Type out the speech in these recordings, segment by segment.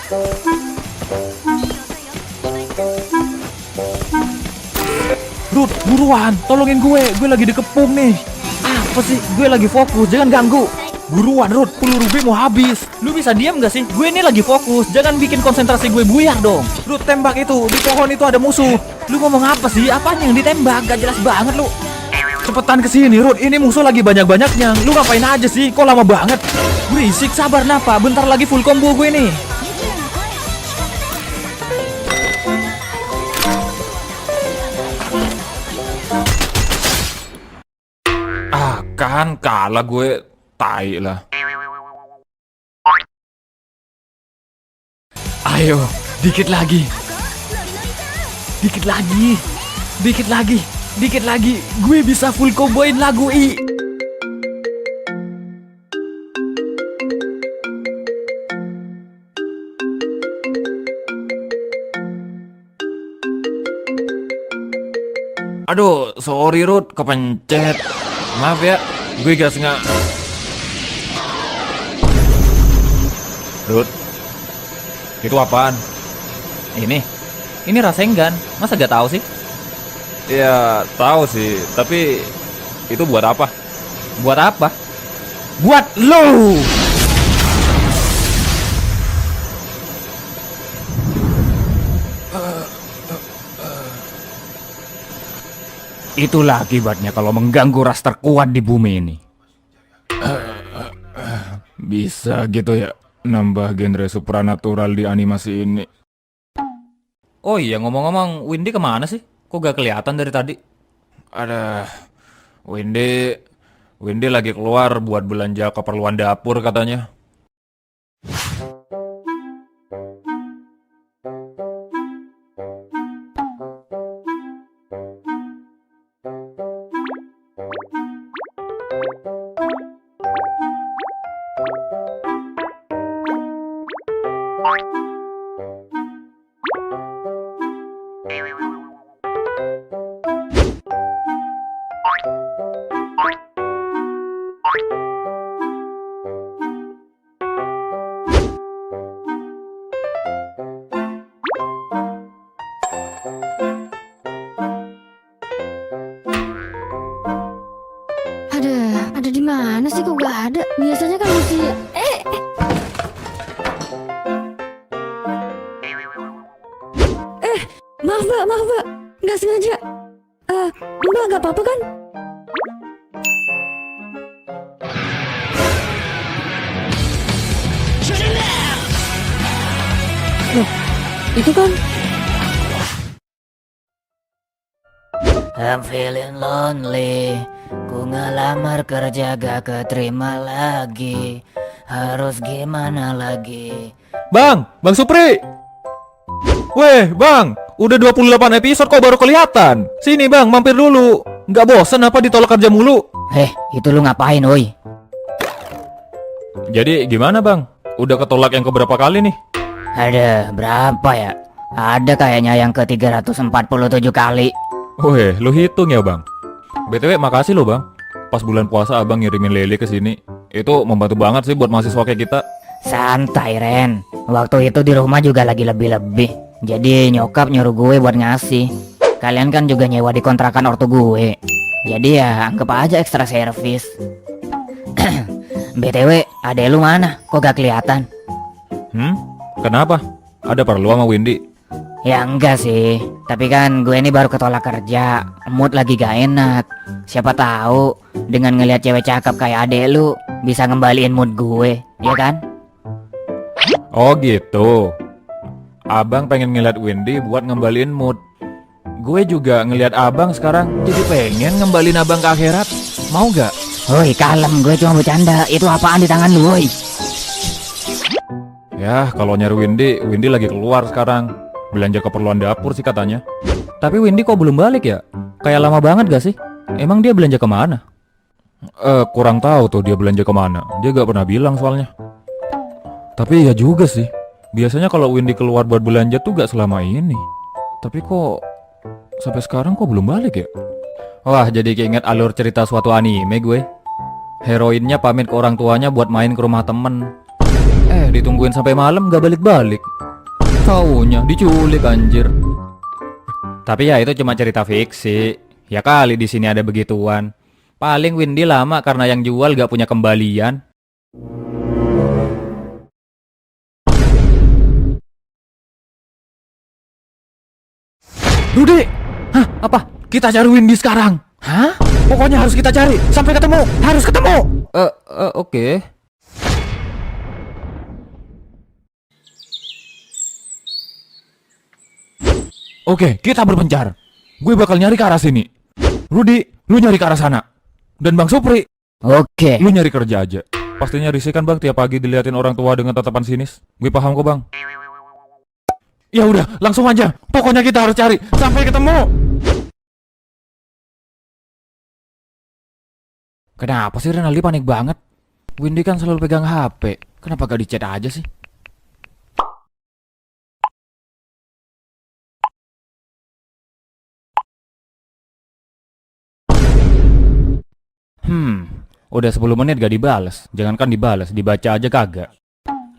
Ruth, buruan, tolongin gue lagi dikepung nih. Apa sih, gue lagi fokus, jangan ganggu. Buruan Ruth, peluru gue mau habis. Lu bisa diam gak sih? Gue ini lagi fokus, jangan bikin konsentrasi gue buyar dong. Ruth, tembak itu, di pohon itu ada musuh. Lu ngomong apa sih? Apanya yang ditembak? Gak jelas banget lu. Cepetan kesini Ruth, ini musuh lagi banyak-banyaknya. Lu ngapain aja sih? Kok lama banget? Berisik, sabar napa, bentar lagi full combo gue nih. Kan kalah gue, tai lah. Ayo, dikit lagi. Dikit lagi. Dikit lagi. Dikit lagi. Gue bisa full comboin lagu I. Aduh, sorry Ruth, kepencet. Maaf ya, gue gak sengaja. Ruth, itu apaan? Ini Rasengan, masa gak tahu sih? Ya, tahu sih, tapi itu buat apa? Buat apa? Buat lo! Itulah akibatnya kalau mengganggu ras terkuat di bumi ini. Bisa gitu ya, nambah genre supranatural di animasi ini. Oh iya, ngomong-ngomong, Windy kemana sih? Kok gak kelihatan dari tadi? Ada Windy lagi keluar buat belanja keperluan dapur katanya. Ada di mana sih, kok gak ada? Biasanya kan mesti maaf mbak, nggak sengaja. Mbak nggak apa-apa kan? Loh, itu kan. I'm feeling lonely. Ku ngelamar kerja gak keterima lagi. Harus gimana lagi? Bang Supri. Weh, Bang, udah 28 episode kok baru kelihatan. Sini Bang, mampir dulu. Nggak bosen apa ditolak kerja mulu? Itu lu ngapain, oi? Jadi gimana Bang? Udah ketolak yang keberapa kali nih? Ada berapa ya? Ada kayaknya yang ke 347 kali. Weh, lu hitung ya Bang. BTW makasih lo Bang. Pas bulan puasa Abang ngirimin lele ke sini. Itu membantu banget sih buat mahasiswa kayak kita. Santai Ren. Waktu itu di rumah juga lagi lebih-lebih. Jadi nyokap nyuruh gue buat ngasih. Kalian kan juga nyewa di kontrakan ortu gue. Jadi ya anggap aja ekstra servis. BTW, adek lu mana? Kok gak kelihatan? Kenapa? Ada perlu sama Windy? Ya enggak sih. Tapi kan gue ini baru ketolak kerja. Mood lagi gak enak. Siapa tahu dengan ngelihat cewek cakep kayak adek lu bisa ngembaliin mood gue, ya kan? Oh gitu. Abang pengen ngeliat Windy buat ngembaliin mood. Gue juga ngeliat abang sekarang jadi pengen ngembalin abang ke akhirat. Mau gak? Woi kalem, gue cuma bercanda. Itu apaan di tangan lu, woi? Ya kalau nyari Windy lagi keluar sekarang. Belanja keperluan dapur sih katanya. Tapi Windy kok belum balik ya? Kayak lama banget gak sih? Emang dia belanja kemana? Kurang tahu tuh dia belanja kemana. Dia gak pernah bilang soalnya. Tapi ya juga sih. Biasanya kalau Windy keluar buat belanja tuh gak selama ini. Tapi kok sampai sekarang kok belum balik ya? Wah, jadi keinget alur cerita suatu anime gue. Heroinnya pamit ke orang tuanya buat main ke rumah temen. Ditungguin sampai malam gak balik-balik. Taunya diculik anjir. Tapi ya itu cuma cerita fiksi. Ya kali di sini ada begituan. Paling Windy lama karena yang jual gak punya kembalian. Rudy! Hah? Apa? Kita cari Windy sekarang? Hah? Pokoknya harus kita cari sampai ketemu. Harus ketemu. Oke. Oke, kita berpencar. Gue bakal nyari ke arah sini. Rudy, lu nyari ke arah sana. Dan Bang Supri, Oke. lu nyari kerja aja. Pastinya risih kan Bang tiap pagi diliatin orang tua dengan tatapan sinis. Gue paham kok Bang. Ya udah, langsung aja. Pokoknya kita harus cari sampai ketemu. Kenapa sih Renaldi panik banget? Windy kan selalu pegang HP. Kenapa gak di-chat aja sih? Udah 10 menit gak dibales. Jangankan dibales, dibaca aja kagak.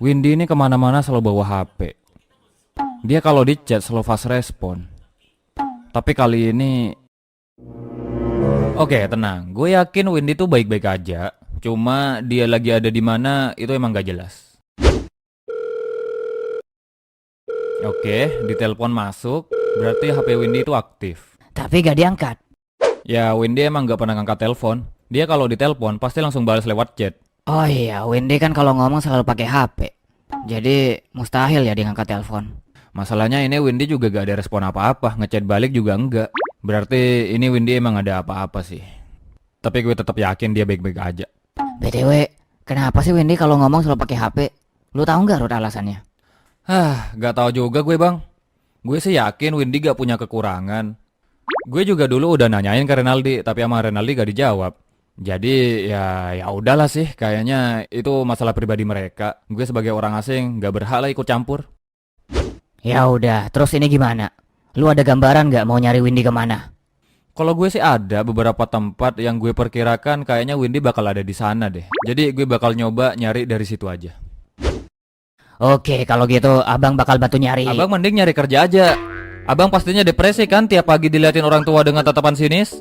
Windy ini kemana-mana selalu bawa HP. Dia kalau di chat selalu fast respon. Tapi kali ini... Oke, tenang. Gue yakin Windy tuh baik-baik aja. Cuma dia lagi ada di mana itu emang gak jelas. Oke, ditelepon masuk. Berarti HP Windy itu aktif. Tapi gak diangkat. Ya, Windy emang gak pernah ngangkat telepon. Dia kalau ditelepon pasti langsung balas lewat chat. Oh iya, Windy kan kalau ngomong selalu pakai HP. Jadi mustahil ya dia ngangkat telepon. Masalahnya ini Windy juga gak ada respon apa-apa. Ngechat balik juga enggak. Berarti ini Windy emang ada apa-apa sih. Tapi gue tetap yakin dia baik-baik aja. BTW, kenapa sih Windy kalau ngomong selalu pakai HP? Lu tahu nggak Rut alasannya? Gak tahu juga gue bang. Gue sih yakin Windy gak punya kekurangan. Gue juga dulu udah nanyain ke Renaldi, tapi sama Renaldi gak dijawab. Jadi ya udahlah sih, kayaknya itu masalah pribadi mereka. Gue sebagai orang asing gak berhak lah ikut campur. Ya udah, terus ini gimana? Lu ada gambaran nggak mau nyari Windy kemana? Kalau gue sih ada beberapa tempat yang gue perkirakan kayaknya Windy bakal ada di sana deh. Jadi gue bakal nyoba nyari dari situ aja. Oke, kalau gitu abang bakal bantu nyari. Abang mending nyari kerja aja. Abang pastinya depresi kan tiap pagi diliatin orang tua dengan tatapan sinis.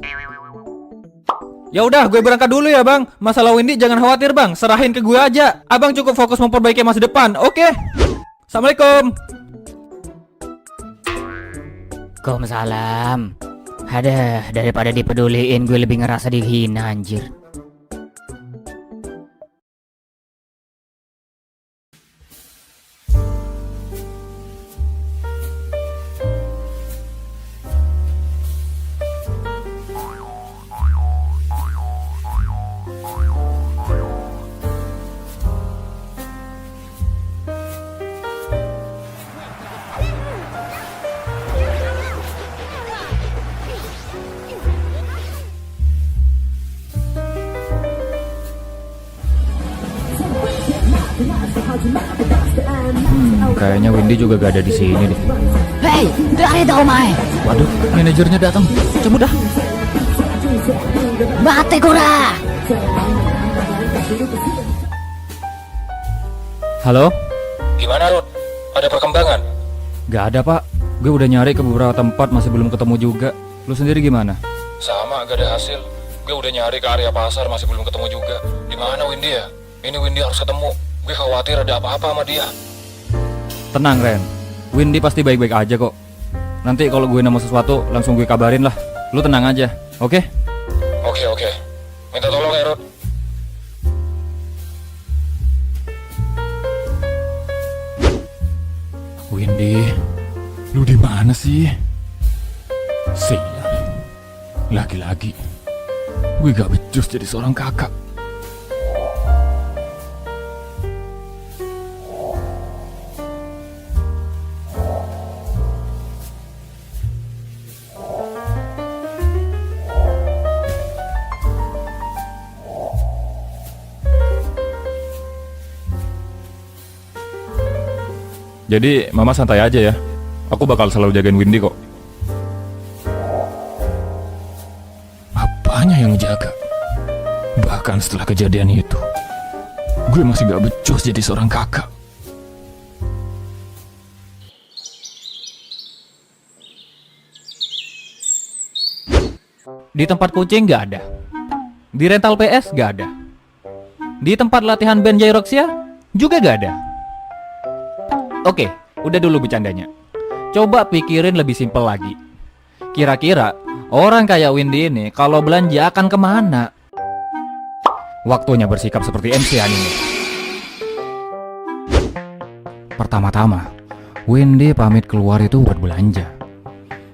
Ya udah, gue berangkat dulu ya bang. Masalah Windy jangan khawatir bang, serahin ke gue aja. Abang cukup fokus memperbaiki masa depan, oke? Assalamualaikum. Waalaikumsalam. Ada daripada dipeduliin gue lebih ngerasa dihina anjir. Kayaknya Windy juga gak ada di sini deh. Hei, dari tahu mai. Waduh, manajernya datang. Cabut dah. Bate kura. Halo? Gimana Rut? Ada perkembangan? Gak ada pak. Gue udah nyari ke beberapa tempat masih belum ketemu juga. Lu sendiri gimana? Sama, gak ada hasil. Gue udah nyari ke area pasar masih belum ketemu juga. Di mana Windy ya? Ini Windy harus ketemu. Gue khawatir ada apa-apa sama dia. Tenang Ren, Windy pasti baik-baik aja kok. Nanti kalau gue nemu sesuatu langsung gue kabarin lah. Lu tenang aja, oke? Oke. Minta tolong ya Rut. Windy, lu di mana sih? Sial, lagi-lagi gue gak becus jadi seorang kakak. Jadi mama santai aja ya. Aku bakal selalu jagain Windy kok. Apanya yang jaga? Bahkan setelah kejadian itu, gue masih gak becus jadi seorang kakak. Di tempat kucing nggak ada. Di rental PS nggak ada. Di tempat latihan band Jairoxia juga nggak ada. Oke, udah dulu bercandanya. Coba pikirin lebih simpel lagi. Kira-kira orang kayak Windy ini kalau belanja akan kemana? Waktunya bersikap seperti MC anime. Pertama-tama, Windy pamit keluar itu buat belanja.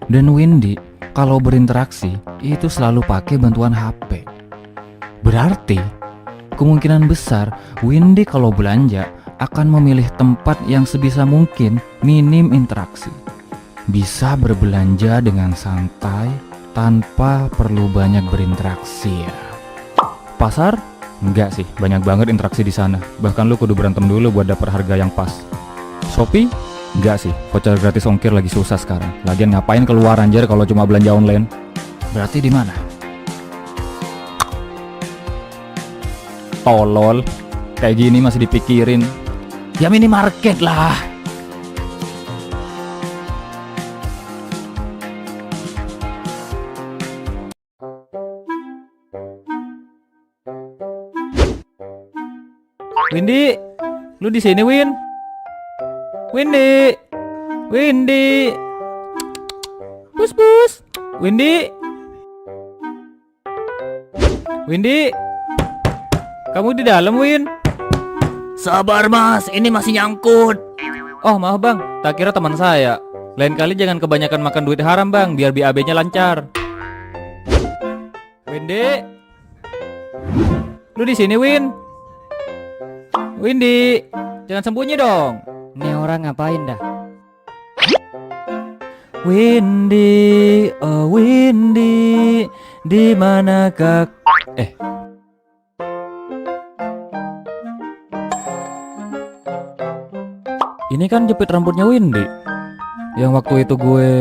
Dan Windy kalau berinteraksi itu selalu pakai bantuan HP. Berarti kemungkinan besar Windy kalau belanja akan memilih tempat yang sebisa mungkin minim interaksi. Bisa berbelanja dengan santai tanpa perlu banyak berinteraksi ya. Pasar? Enggak sih, banyak banget interaksi di sana. Bahkan lu kudu berantem dulu buat dapet harga yang pas. Shopee? Enggak sih, voucher gratis ongkir lagi susah sekarang. Lagian ngapain keluar anjir kalau cuma belanja online? Berarti di mana? Tolol, kayak gini masih dipikirin. Ya minimarket lah. Windy, lu di sini Win? Windy, Windy, bus, Windy, Windy, kamu di dalam Win? Sabar mas, ini masih nyangkut. Oh maaf bang, tak kira teman saya. Lain kali jangan kebanyakan makan duit haram bang, biar BAB-nya lancar. Windy, lu di sini Win? Windy, jangan sembunyi dong. Ini orang ngapain dah? Windy, oh Windy, di manakah? Ini kan jepit rambutnya Windy. Yang waktu itu gue.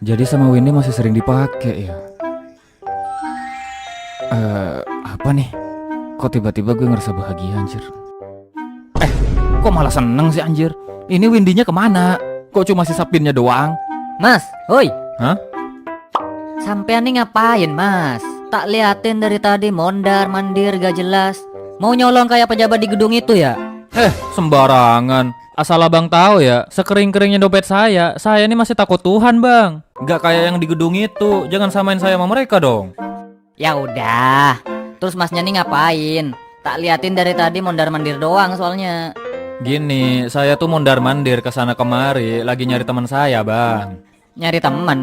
Jadi sama Windy masih sering dipakai ya. Apa nih? Kok tiba-tiba gue ngerasa bahagia anjir. Kok malah seneng sih anjir? Ini Windy-nya kemana? Kok cuma sisa pinnya doang? Mas, hoi. Hah? Sampean nih ngapain mas? Tak liatin dari tadi mondar mandir gak jelas. Mau nyolong kayak pejabat di gedung itu ya? Sembarangan. Asal abang tahu ya, sekering-keringnya dompet saya ini masih takut Tuhan bang. Gak kayak yang di gedung itu. Jangan samain saya sama mereka dong. Ya udah. Terus masnya nih ngapain? Tak liatin dari tadi mondar mandir doang soalnya. Gini, saya tuh mondar mandir kesana kemari lagi nyari teman saya bang. Nyari temen.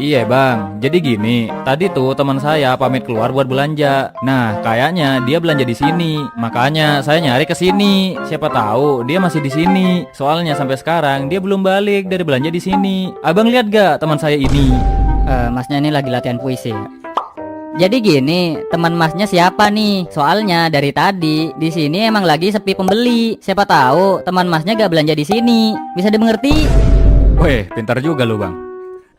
Iya bang, jadi gini, tadi tuh teman saya pamit keluar buat belanja. Nah, kayaknya dia belanja di sini. Makanya saya nyari ke sini. Siapa tahu dia masih di sini. Soalnya sampai sekarang dia belum balik dari belanja di sini. Abang lihat gak teman saya ini? Masnya ini lagi latihan puisi ya? Jadi gini, teman masnya siapa nih? Soalnya dari tadi di sini emang lagi sepi pembeli. Siapa tahu teman masnya gak belanja di sini. Bisa dimengerti? Weh, pintar juga lu bang.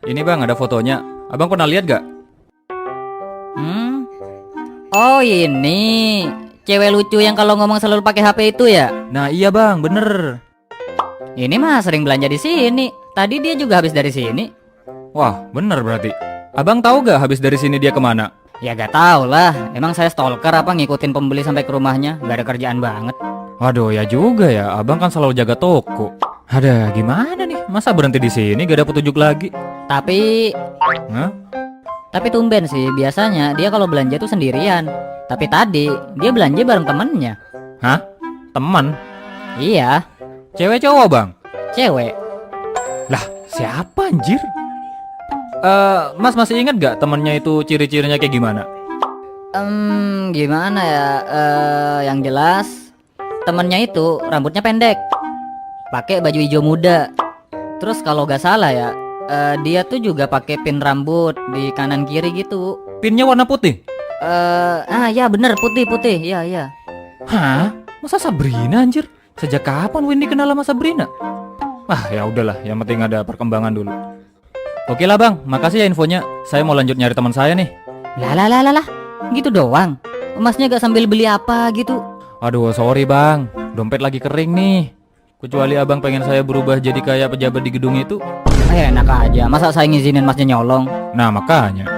Ini bang ada fotonya. Abang pernah lihat gak? Oh ini cewek lucu yang kalau ngomong selalu pakai HP itu ya? Nah iya bang, bener. Ini mah sering belanja di sini. Tadi dia juga habis dari sini. Wah, bener berarti. Abang tahu gak habis dari sini dia kemana? Ya gak tau lah. Emang saya stalker apa ngikutin pembeli sampai ke rumahnya? Gak ada kerjaan banget. Waduh ya juga ya. Abang kan selalu jaga toko. Ada gimana nih? Masa berhenti di sini gak ada petunjuk lagi? Tapi Hah? Tapi tumben sih, biasanya dia kalau belanja tuh sendirian. Tapi tadi dia belanja bareng temennya. Hah? Teman? Iya, Cewek cowok bang? cewek. Lah siapa anjir? Mas masih ingat gak temennya itu ciri-cirinya kayak gimana? Gimana ya? Yang jelas temennya itu rambutnya pendek, pakai baju hijau muda. Terus kalau gak salah ya, dia tuh juga pakai pin rambut di kanan kiri gitu. Pinnya warna putih? Ya bener, putih. Iya. Hah? Masa Sabrina anjir? Sejak kapan Windy kenal sama Sabrina? Ya udahlah, yang penting ada perkembangan dulu. Oke lah bang, makasih ya infonya. Saya mau lanjut nyari teman saya nih. Lah, gitu doang. Masnya gak sambil beli apa gitu? Aduh sorry bang, dompet lagi kering nih. Kecuali abang pengen saya berubah jadi kayak pejabat di gedung itu. Enak aja, masa saya ngizinin masnya nyolong? Nah makanya.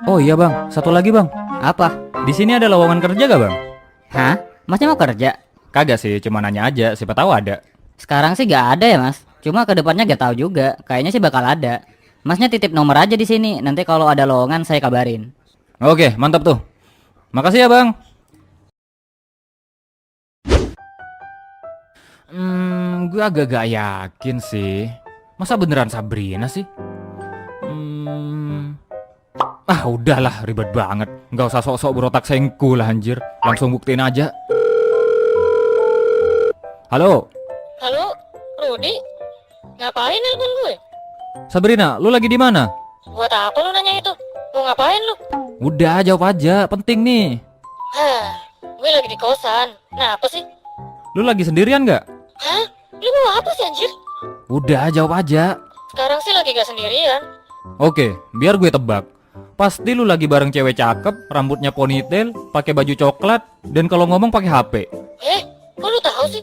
Oh iya bang, satu lagi bang. Apa? Di sini ada lowongan kerja gak bang? Hah? Masnya mau kerja? Kagak sih, cuma nanya aja, siapa tahu ada. Sekarang sih gak ada ya mas. Cuma kedepannya gak tahu juga. Kayaknya sih bakal ada. Masnya titip nomor aja di sini. Nanti kalau ada lowongan saya kabarin. Oke, mantap tuh. Makasih ya bang. Gue agak gak yakin sih. Masa beneran Sabrina sih? Udahlah, ribet banget. Nggak usah sok-sok berotak sengku lah anjir. Langsung buktiin aja. Halo, Halo, Rudi? Ngapain nelpon gue? Sabrina, lu lagi di mana? Buat apa lu nanya itu? Mau ngapain lu? Udah, jawab aja. Penting nih. Gue lagi di kosan. Nah, apa sih? Lu lagi sendirian nggak? Hah? Lu mau apa sih anjir? Udah, jawab aja. Sekarang sih lagi gak sendirian. Oke, biar gue tebak. Pasti lu lagi bareng cewek cakep, rambutnya ponytail, pakai baju coklat, dan kalau ngomong pakai HP. Kok lu tahu sih?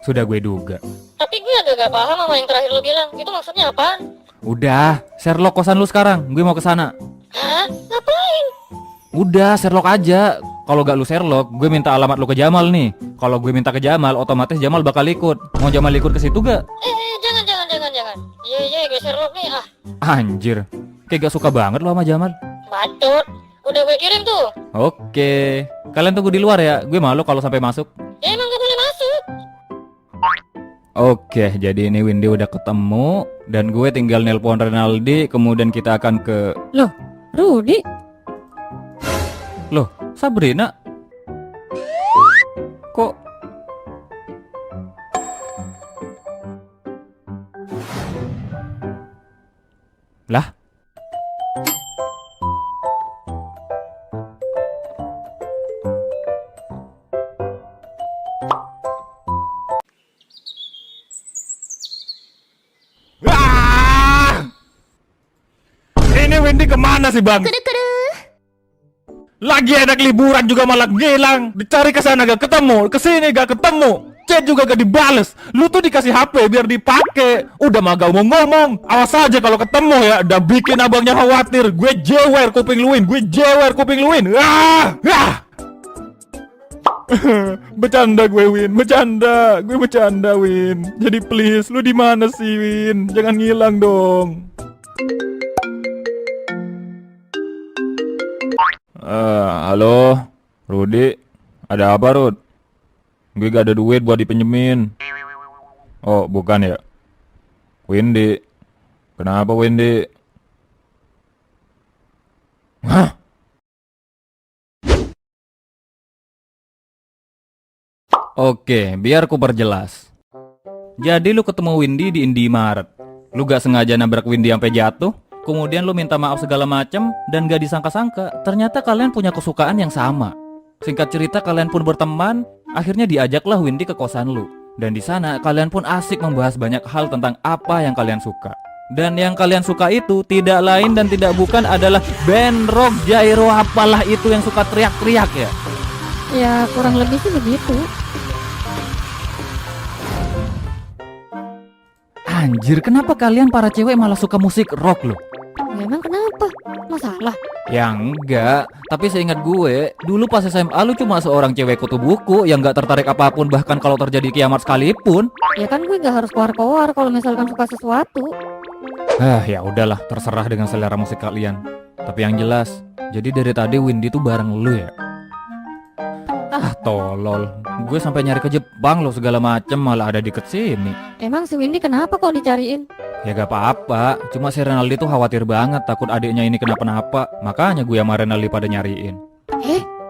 Sudah gue duga. Tapi gue agak gak paham sama yang terakhir lu bilang. Itu maksudnya apaan? Udah, Sherlock kosan lu sekarang. Gue mau ke sana. Hah? Ngapain? Udah, Sherlock aja. Kalau gak lu Sherlock, gue minta alamat lu ke Jamal nih. Kalau gue minta ke Jamal, otomatis Jamal bakal ikut. Mau Jamal ikut ke situ gak? Jangan. Iya, gue Sherlock nih. Anjir, kayak gak suka banget lu sama Jamal. Bacot. Udah gue kirim tuh. Oke, kalian tunggu di luar ya. Gue malu kalau sampai masuk. Ya emang gak boleh masuk. Oke, jadi ini Windy udah ketemu dan gue tinggal nelpon Renaldi, kemudian kita akan ke... Loh, Rudi? Loh, Sabrina? Kok... Lah? Ini Windy kemana sih bang? Lagi enak liburan juga malah ngilang. Dicari ke sana gak ketemu, kesini gak ketemu, chat juga gak dibales. Lu tuh dikasih HP biar dipakai. Udah mah gak mau ngomong. Awas aja kalau ketemu ya, udah bikin abangnya khawatir. Gue jewer kuping luin, Bercanda gue Win, gue bercanda Win. Jadi please, lu di mana sih Win? Jangan ngilang dong. Halo, Rudi. Ada apa Rud? Gue gak ada duit buat dipinjemin. Oh, bukan ya? Windy. Kenapa Windy? Hah? Oke, biar ku perjelas. Jadi lu ketemu Windy di Indomaret. Lu gak sengaja nabrak Windy sampai jatuh. Kemudian lu minta maaf segala macem dan gak disangka-sangka ternyata kalian punya kesukaan yang sama. Singkat cerita kalian pun berteman, akhirnya diajaklah Windy ke kosan lu. Dan di sana kalian pun asik membahas banyak hal tentang apa yang kalian suka. Dan yang kalian suka itu tidak lain dan tidak bukan adalah band rock Jairo apalah itu yang suka teriak-teriak ya. Ya kurang lebih sih begitu. Anjir, kenapa kalian para cewek malah suka musik rock loh? Memang kenapa? Masalah? Ya enggak, tapi seingat gue, dulu pas SMA lu cuma seorang cewek kutu buku yang gak tertarik apapun bahkan kalau terjadi kiamat sekalipun. Ya kan gue gak harus keluar-keluar kalau misalkan suka sesuatu. Ya udahlah, terserah dengan selera musik kalian. Tapi yang jelas, jadi dari tadi Windy tuh bareng lu ya? Tolol. Gue sampai nyari ke Jepang loh segala macem malah ada deket sini. Emang si Windy kenapa kok dicariin? Ya gak apa-apa, cuma si Renaldi tuh khawatir banget takut adiknya ini kenapa-napa. Makanya gue sama Renaldi pada nyariin.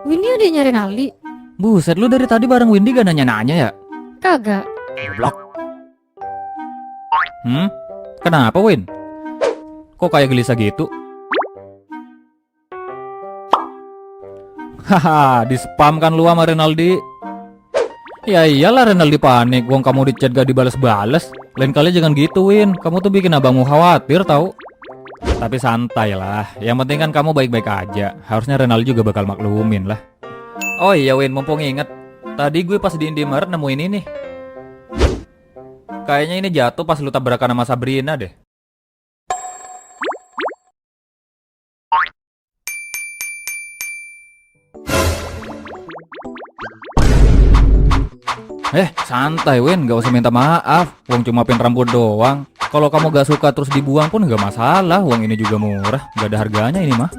Windy udah nyariin Ali? Buset, lu dari tadi bareng Windy gak nanya-nanya ya? Kagak. Goblok. Kenapa Win? Kok kayak gelisah gitu? Haha, di spam kan lu sama Renaldi. Ya iyalah Renaldi panik, wong kamu di chat gak dibales-bales. Lain kali jangan gitu Win, kamu tuh bikin abangmu khawatir tau. Tapi santai lah, yang penting kan kamu baik-baik aja. Harusnya Renaldi juga bakal maklumin lah. Oh iya Win, mumpung inget, tadi gue pas di Indomaret nemuin ini. Kayaknya ini jatuh pas lu tabrakan sama Sabrina deh. Santai Win, gak usah minta maaf. Wong cuma pin rambut doang. Kalau kamu gak suka terus dibuang pun gak masalah. Wong ini juga murah, gak ada harganya ini mah.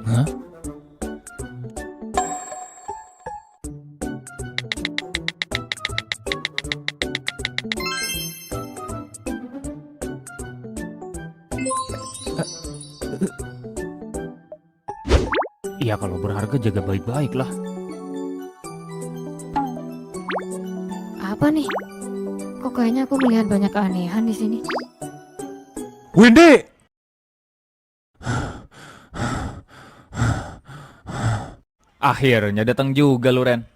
Hah? Ya kalau berharga jaga baik-baik lah. Apa nih? Kok kayaknya aku melihat banyak keanehan di sini. Windy! Akhirnya datang juga lu, Ren.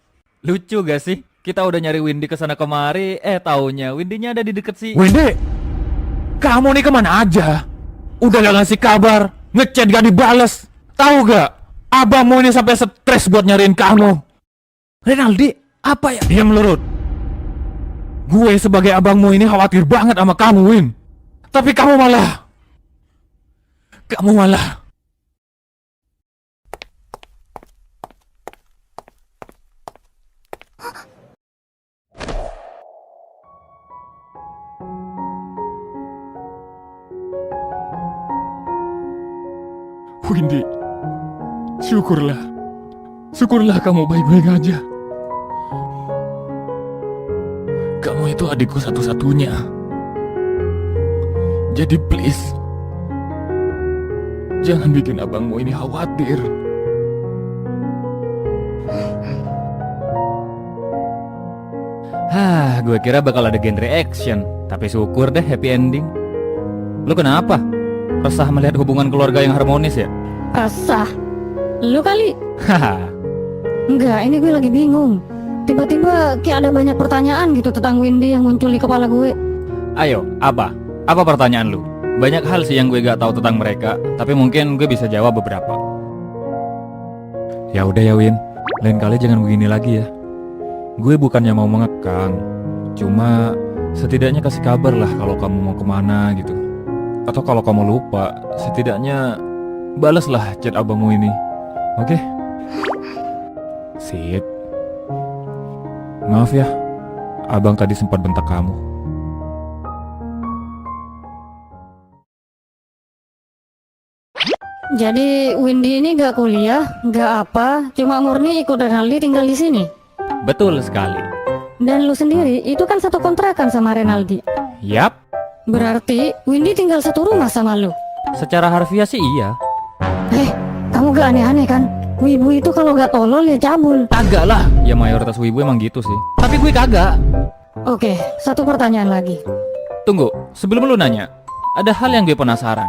Lucu gak sih? Kita udah nyari Windy kesana kemari, taunya Windy-nya ada di deket sih. Windy! Kamu nih kemana aja? Udah gak ngasih kabar, ngechat gak dibales. Tahu gak? Abangmu ini sampai stres buat nyariin kamu. Renaldi, apa ya? Diam lu, Rud. Gue sebagai abangmu ini khawatir banget sama kamu, Win. Tapi kamu malah... Windy, syukurlah kamu baik-baik aja. Kamu itu adikku satu-satunya. Jadi please, jangan bikin abangmu ini khawatir. Gue kira bakal ada genre action, tapi syukur deh happy ending. Lu kenapa? Resah melihat hubungan keluarga yang harmonis ya? Resah? Lu kali? Haha. Enggak, ini gue lagi bingung. Tiba-tiba kayak ada banyak pertanyaan gitu tentang Windy yang muncul di kepala gue. Ayo, apa? Apa pertanyaan lu? Banyak hal sih yang gue gak tahu tentang mereka, tapi mungkin gue bisa jawab beberapa. Ya udah ya Win, lain kali jangan begini lagi ya. Gue bukannya mau mengekang, cuma setidaknya kasih kabar lah kalau kamu mau kemana gitu. Atau kalau kamu lupa, setidaknya balaslah chat abangmu ini. Oke? Sip. Maaf ya, abang tadi sempat bentak kamu. Jadi Windy ini gak kuliah, gak apa, cuma murni ikut Renaldi tinggal di sini. Betul sekali. Dan lu sendiri itu kan satu kontrakan sama Renaldi. Yap, Berarti Windy tinggal satu rumah sama lu. secara harfiah sih iya. Kamu gak aneh-aneh kan? Wibu itu kalau gak tolol ya cabul. Kagak lah, ya mayoritas wibu emang gitu sih. Tapi gue kagak. Oke, satu pertanyaan lagi. Tunggu, sebelum lu nanya, ada hal yang gue penasaran.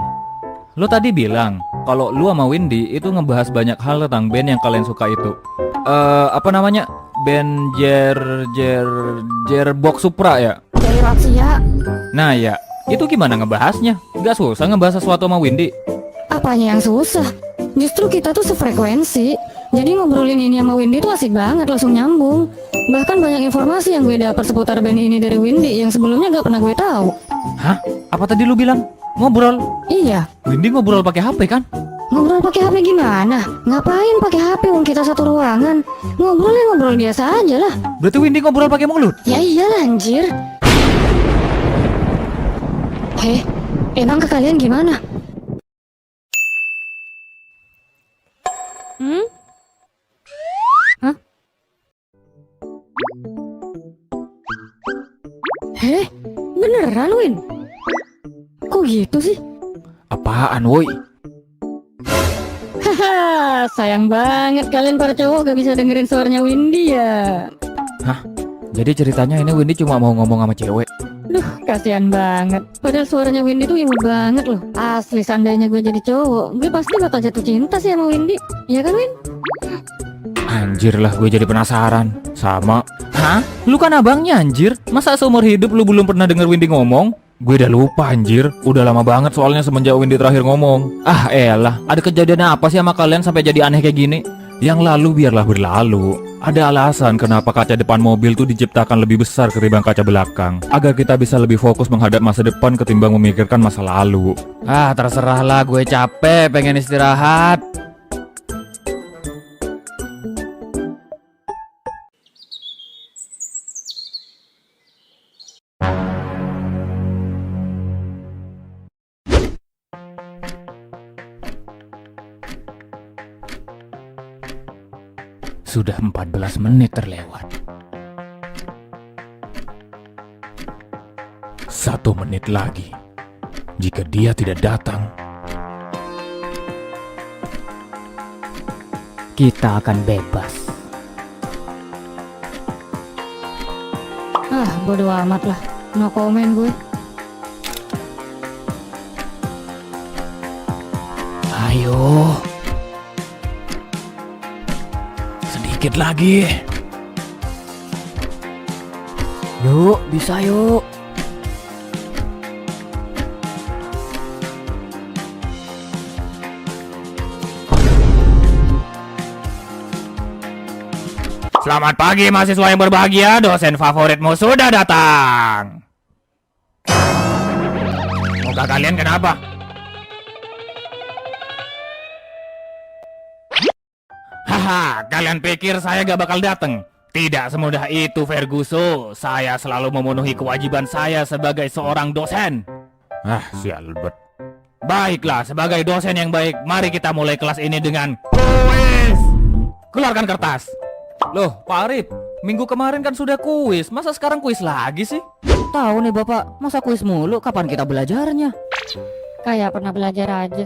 Lu tadi bilang kalau lu sama Windy itu ngebahas banyak hal tentang band yang kalian suka itu. Apa namanya? Band Jerbox Supra ya? Dari Ratsia. Nah ya, itu gimana ngebahasnya? Gak susah ngebahas sesuatu sama Windy? Apanya yang susah? Justru kita tuh sefrekuensi. Jadi ngobrolin ini sama Windy tuh asik banget, langsung nyambung. Bahkan banyak informasi yang gue dapat seputar band ini dari Windy yang sebelumnya gak pernah gue tahu. Hah? Apa tadi lu bilang? Ngobrol? Iya, Windy ngobrol pakai HP kan? ngobrol pakai HP gimana? Ngapain pakai HP wong kita satu ruangan? Ngobrolnya ngobrol biasa aja lah. Berarti Windy ngobrol pakai mulut? Ya iyalah anjir. Emang ke kalian gimana? Hah? Beneran Win? Kok gitu sih? Apaan woi? Haha, sayang banget kalian para cowok gak bisa dengerin suaranya Windy ya. Hah? Jadi ceritanya ini Windy cuma mau ngomong sama cewek? Duh, kasihan banget. Padahal suaranya Windy tuh imut banget loh. Asli, seandainya gue jadi cowok, gue pasti bakal jatuh cinta sih sama Windy. Iya kan Win? Anjir lah, gue jadi penasaran. Sama. Hah? Lu kan abangnya anjir. Masa seumur hidup lu belum pernah denger Windy ngomong? Gue udah lupa anjir. Udah lama banget soalnya semenjak Windy terakhir ngomong. Ah elah, ada kejadian apa sih sama kalian sampai jadi aneh kayak gini? Yang lalu biarlah berlalu. Ada alasan kenapa kaca depan mobil tuh diciptakan lebih besar ketimbang kaca belakang, agar kita bisa lebih fokus menghadap masa depan ketimbang memikirkan masa lalu. Ah, terserahlah, gue capek, pengen istirahat. Sudah 14 menit terlewat. 1 menit lagi. Jika dia tidak datang, Kita akan bebas. Ah, bodo amat lah. No comment gue. ayo. Sedikit lagi. Yuk, bisa yuk. Selamat pagi mahasiswa yang berbahagia, dosen favoritmu sudah datang. Muka kalian kenapa? Haha, kalian pikir saya gak bakal datang? Tidak semudah itu, Ferguson. Saya selalu memenuhi kewajiban saya sebagai seorang dosen. Ah, si Albert. Baiklah, sebagai dosen yang baik, mari kita mulai kelas ini dengan kuis. Keluarkan kertas. Loh, Pak Arif, minggu kemarin kan sudah kuis, masa sekarang kuis lagi sih? Tahu nih Bapak, masa kuis mulu, kapan kita belajarnya? Kayak pernah belajar aja.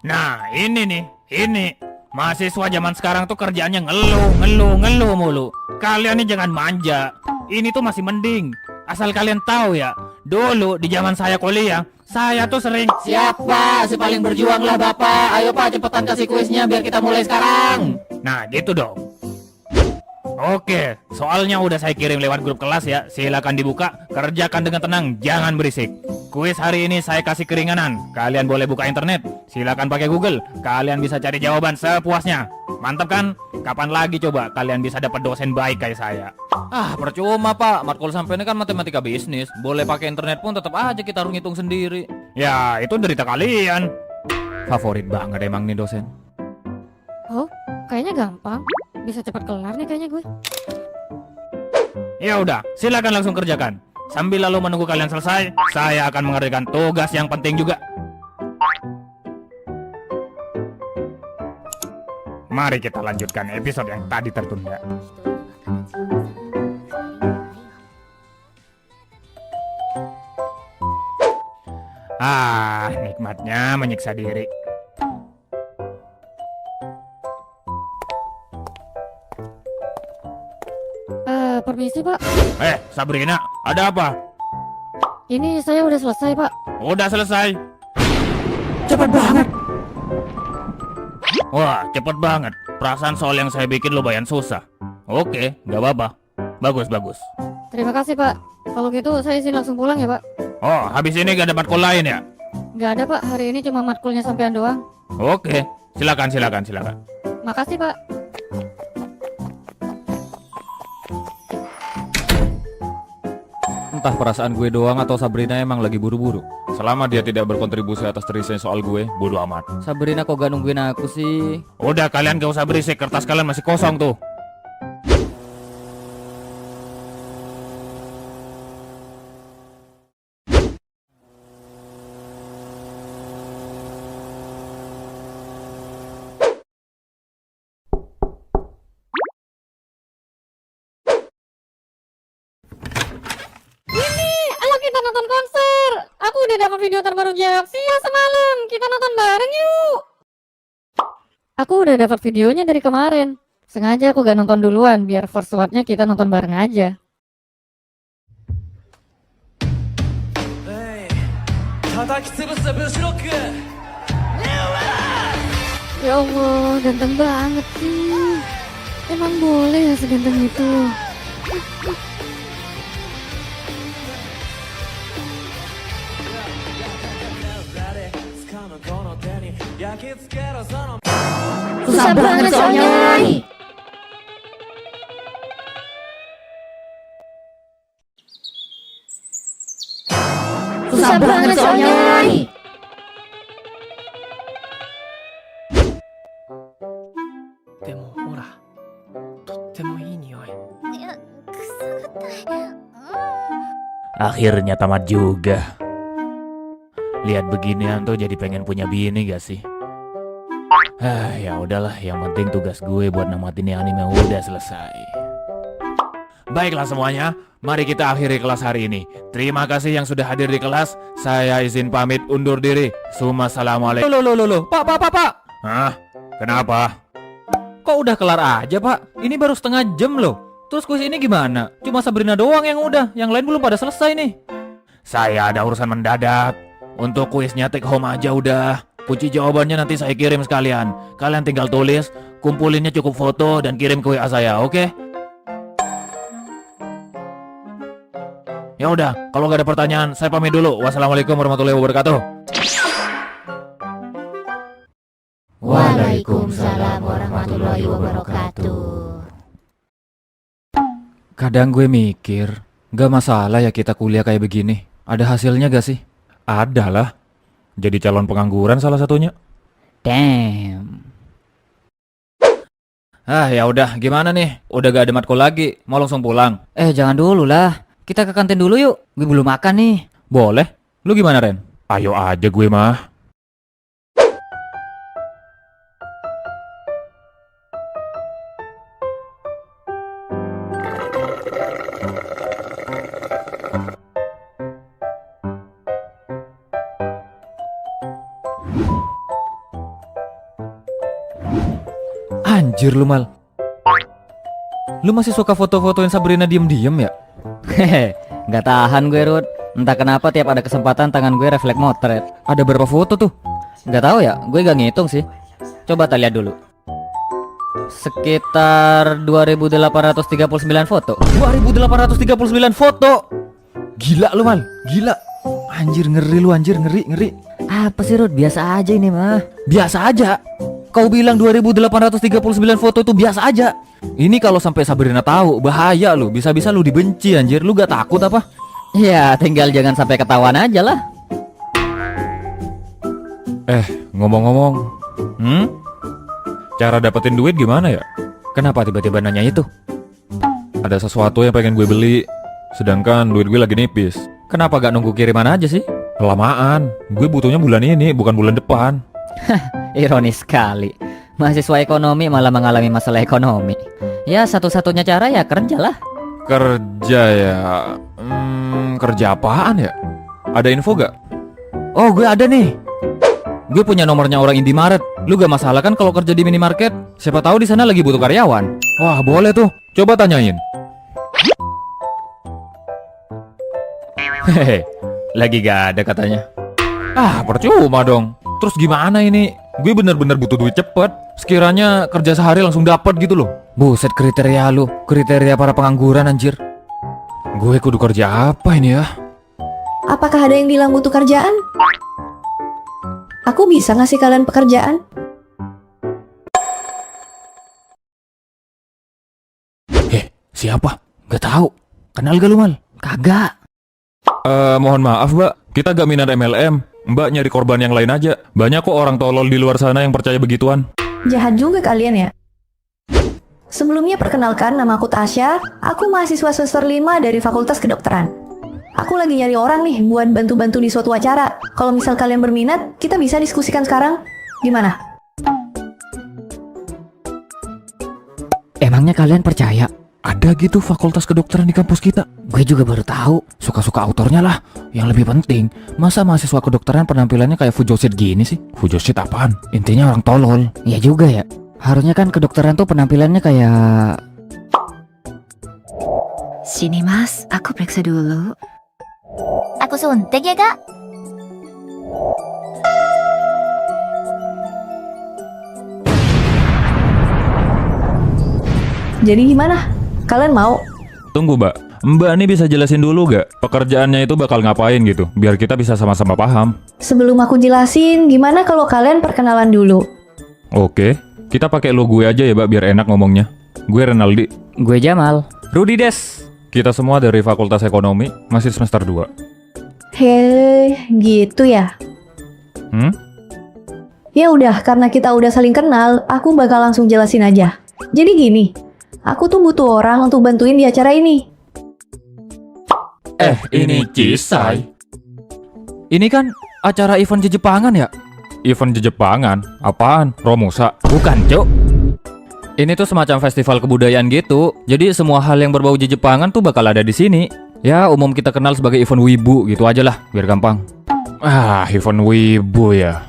Nah, ini nih, ini. Mahasiswa zaman sekarang tuh kerjaannya ngeluh mulu. Kalian nih jangan manja. Ini tuh masih mending. Asal kalian tahu ya, dulu di zaman saya kuliah, saya tuh sering... Siap Pak, si paling berjuang lah Bapak. Ayo Pak, cepetan kasih kuisnya biar kita mulai sekarang. Nah, gitu dong. Oke, soalnya udah saya kirim lewat grup kelas ya. Silakan dibuka, kerjakan dengan tenang, jangan berisik. Kuis hari ini saya kasih keringanan. Kalian boleh buka internet, silakan pakai Google. Kalian bisa cari jawaban sepuasnya. Mantap kan? Kapan lagi coba kalian bisa dapat dosen baik kayak saya? Ah, percuma Pak. Matkul sampai ini kan matematika bisnis. Boleh pakai internet pun tetap aja kita harus ngitung sendiri. Ya, itu derita kalian. Favorit banget emang nih dosen. Oh, kayaknya gampang. Bisa cepat kelar nih kayaknya gue. Ya udah, silakan langsung kerjakan. Sambil lalu menunggu kalian selesai, saya akan mengerjakan tugas yang penting juga. Mari kita lanjutkan episode yang tadi tertunda. Ah, nikmatnya menyiksa diri. Permisi Pak. Sabrina, ada apa? Ini saya udah selesai Pak. Udah selesai. Cepet banget. Wah, cepet banget. Perasaan soal yang saya bikin lumayan susah. Oke, gak apa-apa. Bagus. Terima kasih Pak. Kalau gitu saya izin langsung pulang ya Pak. Oh, habis ini gak ada matkul lain ya? Gak ada Pak, hari ini cuma matkulnya sampean doang. Oke, silakan. Makasih Pak. Entah perasaan gue doang atau Sabrina emang lagi buru-buru. Selama dia tidak berkontribusi atas tulisan soal gue, bodo amat. Sabrina kok gak nungguin aku sih? Udah, kalian gak usah berisik, kertas kalian masih kosong tuh. Ayo kita nonton konser. Aku udah dapat video terbaru Jaxia semalam. Kita nonton bareng yuk. Aku udah dapat videonya dari kemarin. Sengaja aku gak nonton duluan biar first watch-nya kita nonton bareng aja. Ya Allah, ganteng banget sih. Emang boleh ya seganteng itu? Susah banget soalnya. Susah banget soalnya. でもほら、とってもいい匂い。 Akhirnya tamat juga. Lihat beginian tuh jadi pengen punya bini gak sih? Ya udahlah, yang penting tugas gue buat namatin ini anime udah selesai. Baiklah semuanya, mari kita akhiri kelas hari ini. Terima kasih yang sudah hadir di kelas. Saya izin pamit undur diri. Assalamualaikum. Loh, Pak. Hah? Kenapa? Kok udah kelar aja, Pak? Ini baru setengah jam loh. Terus kuis ini gimana? Cuma Sabrina doang yang udah, yang lain belum pada selesai nih. Saya ada urusan mendadak. Untuk kuisnya take home aja udah. Kunci jawabannya nanti saya kirim sekalian. Kalian tinggal tulis, kumpulinnya cukup foto dan kirim ke WA saya, oke? Ya udah, kalau gak ada pertanyaan, saya pamit dulu. Wassalamualaikum warahmatullahi wabarakatuh. Waalaikumsalam warahmatullahi wabarakatuh. Kadang gue mikir, gak masalah ya kita kuliah kayak begini. Ada hasilnya gak sih? Ada lah. Jadi calon pengangguran salah satunya. Damn. Ya udah, gimana nih? Udah gak ada matkul lagi, mau langsung pulang? Jangan dulu lah. Kita ke kantin dulu yuk. Gue belum makan nih. Boleh. Lu gimana, Ren? Ayo aja gue mah. Anjir lu Mal. Lu masih suka foto-fotoin Sabrina diem-diem ya? Hehe, nggak tahan gue Rud. Entah kenapa tiap ada kesempatan tangan gue refleks motret. Ada berapa foto tuh? Nggak tahu ya, gue gak ngitung sih. Coba kita lihat dulu. Sekitar 2839 foto. 2839 foto. Gila lu Mal, gila. Anjir ngeri lu, anjir ngeri. Apa sih Rud? Biasa aja ini mah. Biasa aja. Kau bilang 2839 foto itu biasa aja. Ini kalau sampai Sabrina tahu bahaya lu. Bisa-bisa lu dibenci anjir. Lu gak takut apa? Ya tinggal jangan sampai ketahuan aja lah. Ngomong-ngomong, cara dapetin duit gimana ya? Kenapa tiba-tiba nanya itu? Ada sesuatu yang pengen gue beli, sedangkan duit gue lagi nipis. Kenapa gak nunggu kiriman aja sih? Kelamaan. Gue butuhnya bulan ini, bukan bulan depan. Ironis sekali. Mahasiswa ekonomi malah mengalami masalah ekonomi. Ya satu-satunya cara ya kerja lah. Kerja ya? Kerja apaan ya? Ada info gak? Oh gue ada nih. Gue punya nomornya orang Indomaret. Lu gak masalah kan kalau kerja di minimarket? Siapa tahu di sana lagi butuh karyawan. Wah boleh tuh. Coba tanyain. Hehe, lagi gak ada katanya. Percuma dong. Terus gimana ini? Gue bener-bener butuh duit cepet. Sekiranya kerja sehari langsung dapat gitu loh. Buset kriteria lu. Kriteria para pengangguran anjir. Gue kudu kerja apa ini ya? Apakah ada yang bilang butuh kerjaan? Aku bisa ngasih kalian pekerjaan. Siapa? Gak tahu. Kenal gak lu Mal? Kagak. Mohon maaf mbak, kita gak minat MLM. Mbak nyari korban yang lain aja. Banyak kok orang tolol di luar sana yang percaya begituan. Jahat juga kalian ya. Sebelumnya perkenalkan, nama aku Tasya. Aku mahasiswa semester 5 dari Fakultas Kedokteran. Aku lagi nyari orang nih buat bantu-bantu di suatu acara. Kalau misal kalian berminat, kita bisa diskusikan sekarang. Gimana? Emangnya kalian percaya? Ada gitu fakultas kedokteran di kampus kita. Gue juga baru tahu. Suka-suka autornya lah. Yang lebih penting, masa mahasiswa kedokteran penampilannya kayak fujoshit gini sih? Fujoshit apaan? Intinya orang tolol. Iya juga ya. Harusnya kan kedokteran tuh penampilannya kayak... Sini mas, aku periksa dulu. Aku suntik ya kak? Jadi gimana? Kalian mau? Tunggu mbak, mbak ini bisa jelasin dulu gak? Pekerjaannya itu bakal ngapain gitu? Biar kita bisa sama-sama paham. Sebelum aku jelasin, gimana kalau kalian perkenalan dulu? Oke, Kita pakai lo gue aja ya, Mbak, biar enak ngomongnya. Gue Renaldi. Gue Jamal. Rudi Des. Kita semua dari Fakultas Ekonomi, masih semester 2. Hei, gitu ya? Hmm? Ya udah, karena kita udah saling kenal, aku bakal langsung jelasin aja. Jadi gini, aku tuh butuh orang untuk bantuin di acara ini. Ini Cisai. Ini kan acara event Jepangan ya? Event Jepangan? Apaan? Romusa? Bukan, Cuk. Ini tuh semacam festival kebudayaan gitu. Jadi semua hal yang berbau Jepangan tuh bakal ada di sini. Ya, umum kita kenal sebagai event wibu gitu aja lah, biar gampang. Ah, event wibu ya.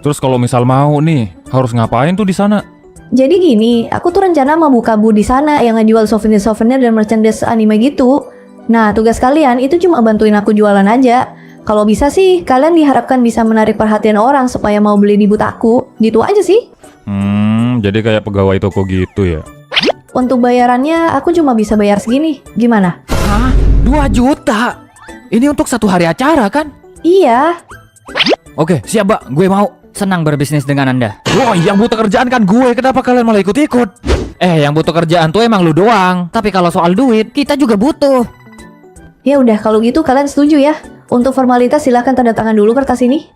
Terus kalau misal mau nih, harus ngapain tuh di sana? Jadi gini, aku tuh rencana mau buka booth di sana yang ngejual souvenir-souvenir dan merchandise anime gitu. Nah, tugas kalian itu cuma bantuin aku jualan aja. Kalau bisa sih, kalian diharapkan bisa menarik perhatian orang supaya mau beli di booth aku. Gitu aja sih. Jadi kayak pegawai toko gitu ya. Untuk bayarannya, aku cuma bisa bayar segini. Gimana? Hah? 2 juta? Ini untuk 1 hari acara kan? Iya. Oke, siap, Mbak. Gue mau. Senang berbisnis dengan Anda. Wah, yang butuh kerjaan kan gue. Kenapa kalian malah ikut-ikut? Yang butuh kerjaan tuh emang lu doang. Tapi kalau soal duit, kita juga butuh. Ya udah, kalau gitu kalian setuju ya. Untuk formalitas silahkan tanda tangan dulu kertas ini.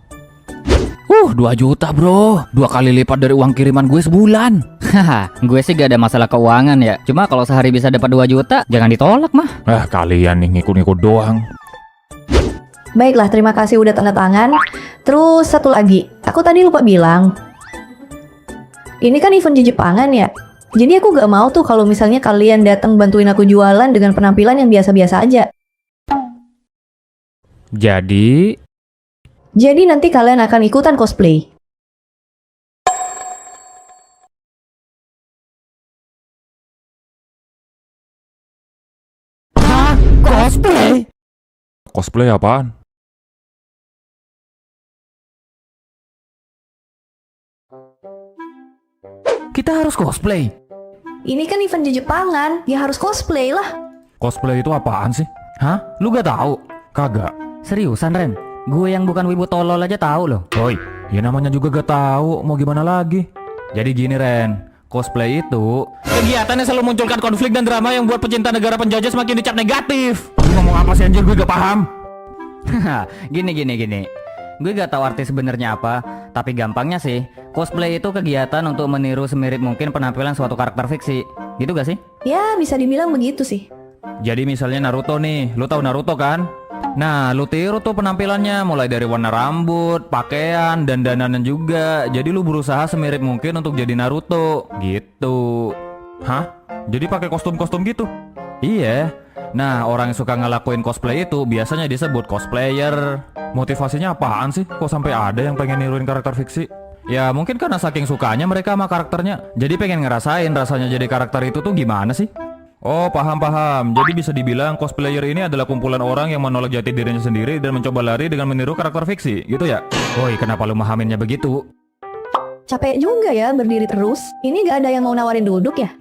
2 juta, bro. 2 kali lipat dari uang kiriman gue sebulan. Haha, gue sih gak ada masalah keuangan ya. Cuma kalau sehari bisa dapat 2 juta, jangan ditolak mah. Kalian nih ngikut-ngikut doang. Baiklah, terima kasih udah tanda tangan. Terus satu lagi, aku tadi lupa bilang. Ini kan event Jepangan ya. Jadi aku gak mau tuh kalau misalnya kalian datang bantuin aku jualan dengan penampilan yang biasa-biasa aja. Jadi nanti kalian akan ikutan cosplay. Cosplay? Cosplay apaan? Kita harus cosplay. Ini kan event Jepangan, ya harus cosplay lah. Cosplay itu apaan sih? Hah? Lu gak tahu? Kagak. Seriusan, Ren? Gue yang bukan wibu tolol aja tahu loh. Oi, ya namanya juga gak tahu, mau gimana lagi? Jadi gini, Ren. Cosplay itu kegiatan yang selalu munculkan konflik dan drama yang buat pecinta negara penjajah semakin dicap negatif. Lu ngomong apa sih anjir, gue gak paham. Gini. Gue gak tahu arti sebenarnya apa, tapi gampangnya sih, cosplay itu kegiatan untuk meniru semirip mungkin penampilan suatu karakter fiksi. Gitu gak sih? Ya, bisa dibilang begitu sih. Jadi misalnya Naruto nih, lu tahu Naruto kan? Nah, lu tiru tuh penampilannya mulai dari warna rambut, pakaian, dan dandanan juga. Jadi lu berusaha semirip mungkin untuk jadi Naruto, gitu. Hah? Jadi pakai kostum-kostum gitu? Iya. Nah, orang yang suka ngelakuin cosplay itu biasanya disebut cosplayer. Motivasinya apaan sih? Kok sampai ada yang pengen niruin karakter fiksi? Ya mungkin karena saking sukanya mereka sama karakternya, jadi pengen ngerasain rasanya jadi karakter itu tuh gimana sih? Oh, paham. Jadi bisa dibilang cosplayer ini adalah kumpulan orang yang menolak jati dirinya sendiri dan mencoba lari dengan meniru karakter fiksi, gitu ya? Woi, kenapa lu mahaminnya begitu? Capek juga ya berdiri terus. Ini gak ada yang mau nawarin duduk ya?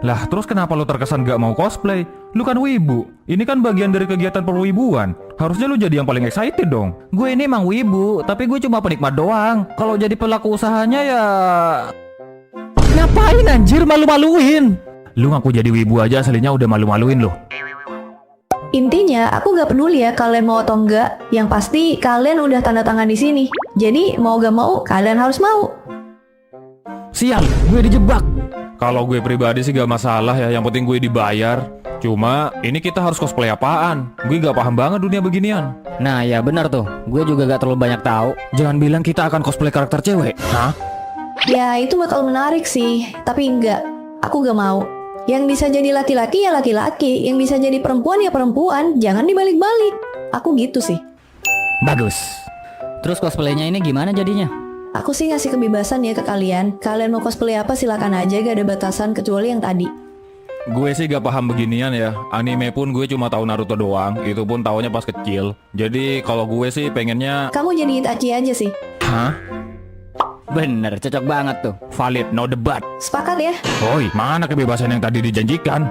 Lah, terus kenapa lu terkesan gak mau cosplay? Lu kan wibu. Ini kan bagian dari kegiatan perwibuan. Harusnya lu jadi yang paling excited dong. Gue ini emang wibu, tapi gue cuma penikmat doang. Kalau jadi pelaku usahanya ya... Ngapain anjir malu-maluin? Lu ngaku jadi wibu aja aslinya udah malu-maluin loh. Intinya, aku gak peduli ya kalian mau atau enggak. Yang pasti kalian udah tanda tangan di sini. Jadi mau gak mau, kalian harus mau. Sial, gue dijebak. Kalau gue pribadi sih gak masalah ya, yang penting gue dibayar. Cuma, ini kita harus cosplay apaan? Gue gak paham banget dunia beginian. Nah ya benar tuh, gue juga gak terlalu banyak tahu. Jangan bilang kita akan cosplay karakter cewek. Hah? Ya itu bakal menarik sih. Tapi enggak, aku gak mau. Yang bisa jadi laki-laki ya laki-laki. Yang bisa jadi perempuan ya perempuan. Jangan dibalik-balik. Aku gitu sih. Bagus. Terus cosplaynya ini gimana jadinya? Aku sih ngasih kebebasan ya ke kalian. Kalian mau cosplay apa silakan aja, gak ada batasan kecuali yang tadi. Gue sih gak paham beginian ya. Anime pun gue cuma tahu Naruto doang. Itu pun taunya pas kecil. Jadi kalau gue sih pengennya... Kamu jadi Itachi aja sih. Hah? Bener, cocok banget tuh. Valid, no debat. Sepakat ya? Oi, mana kebebasan yang tadi dijanjikan?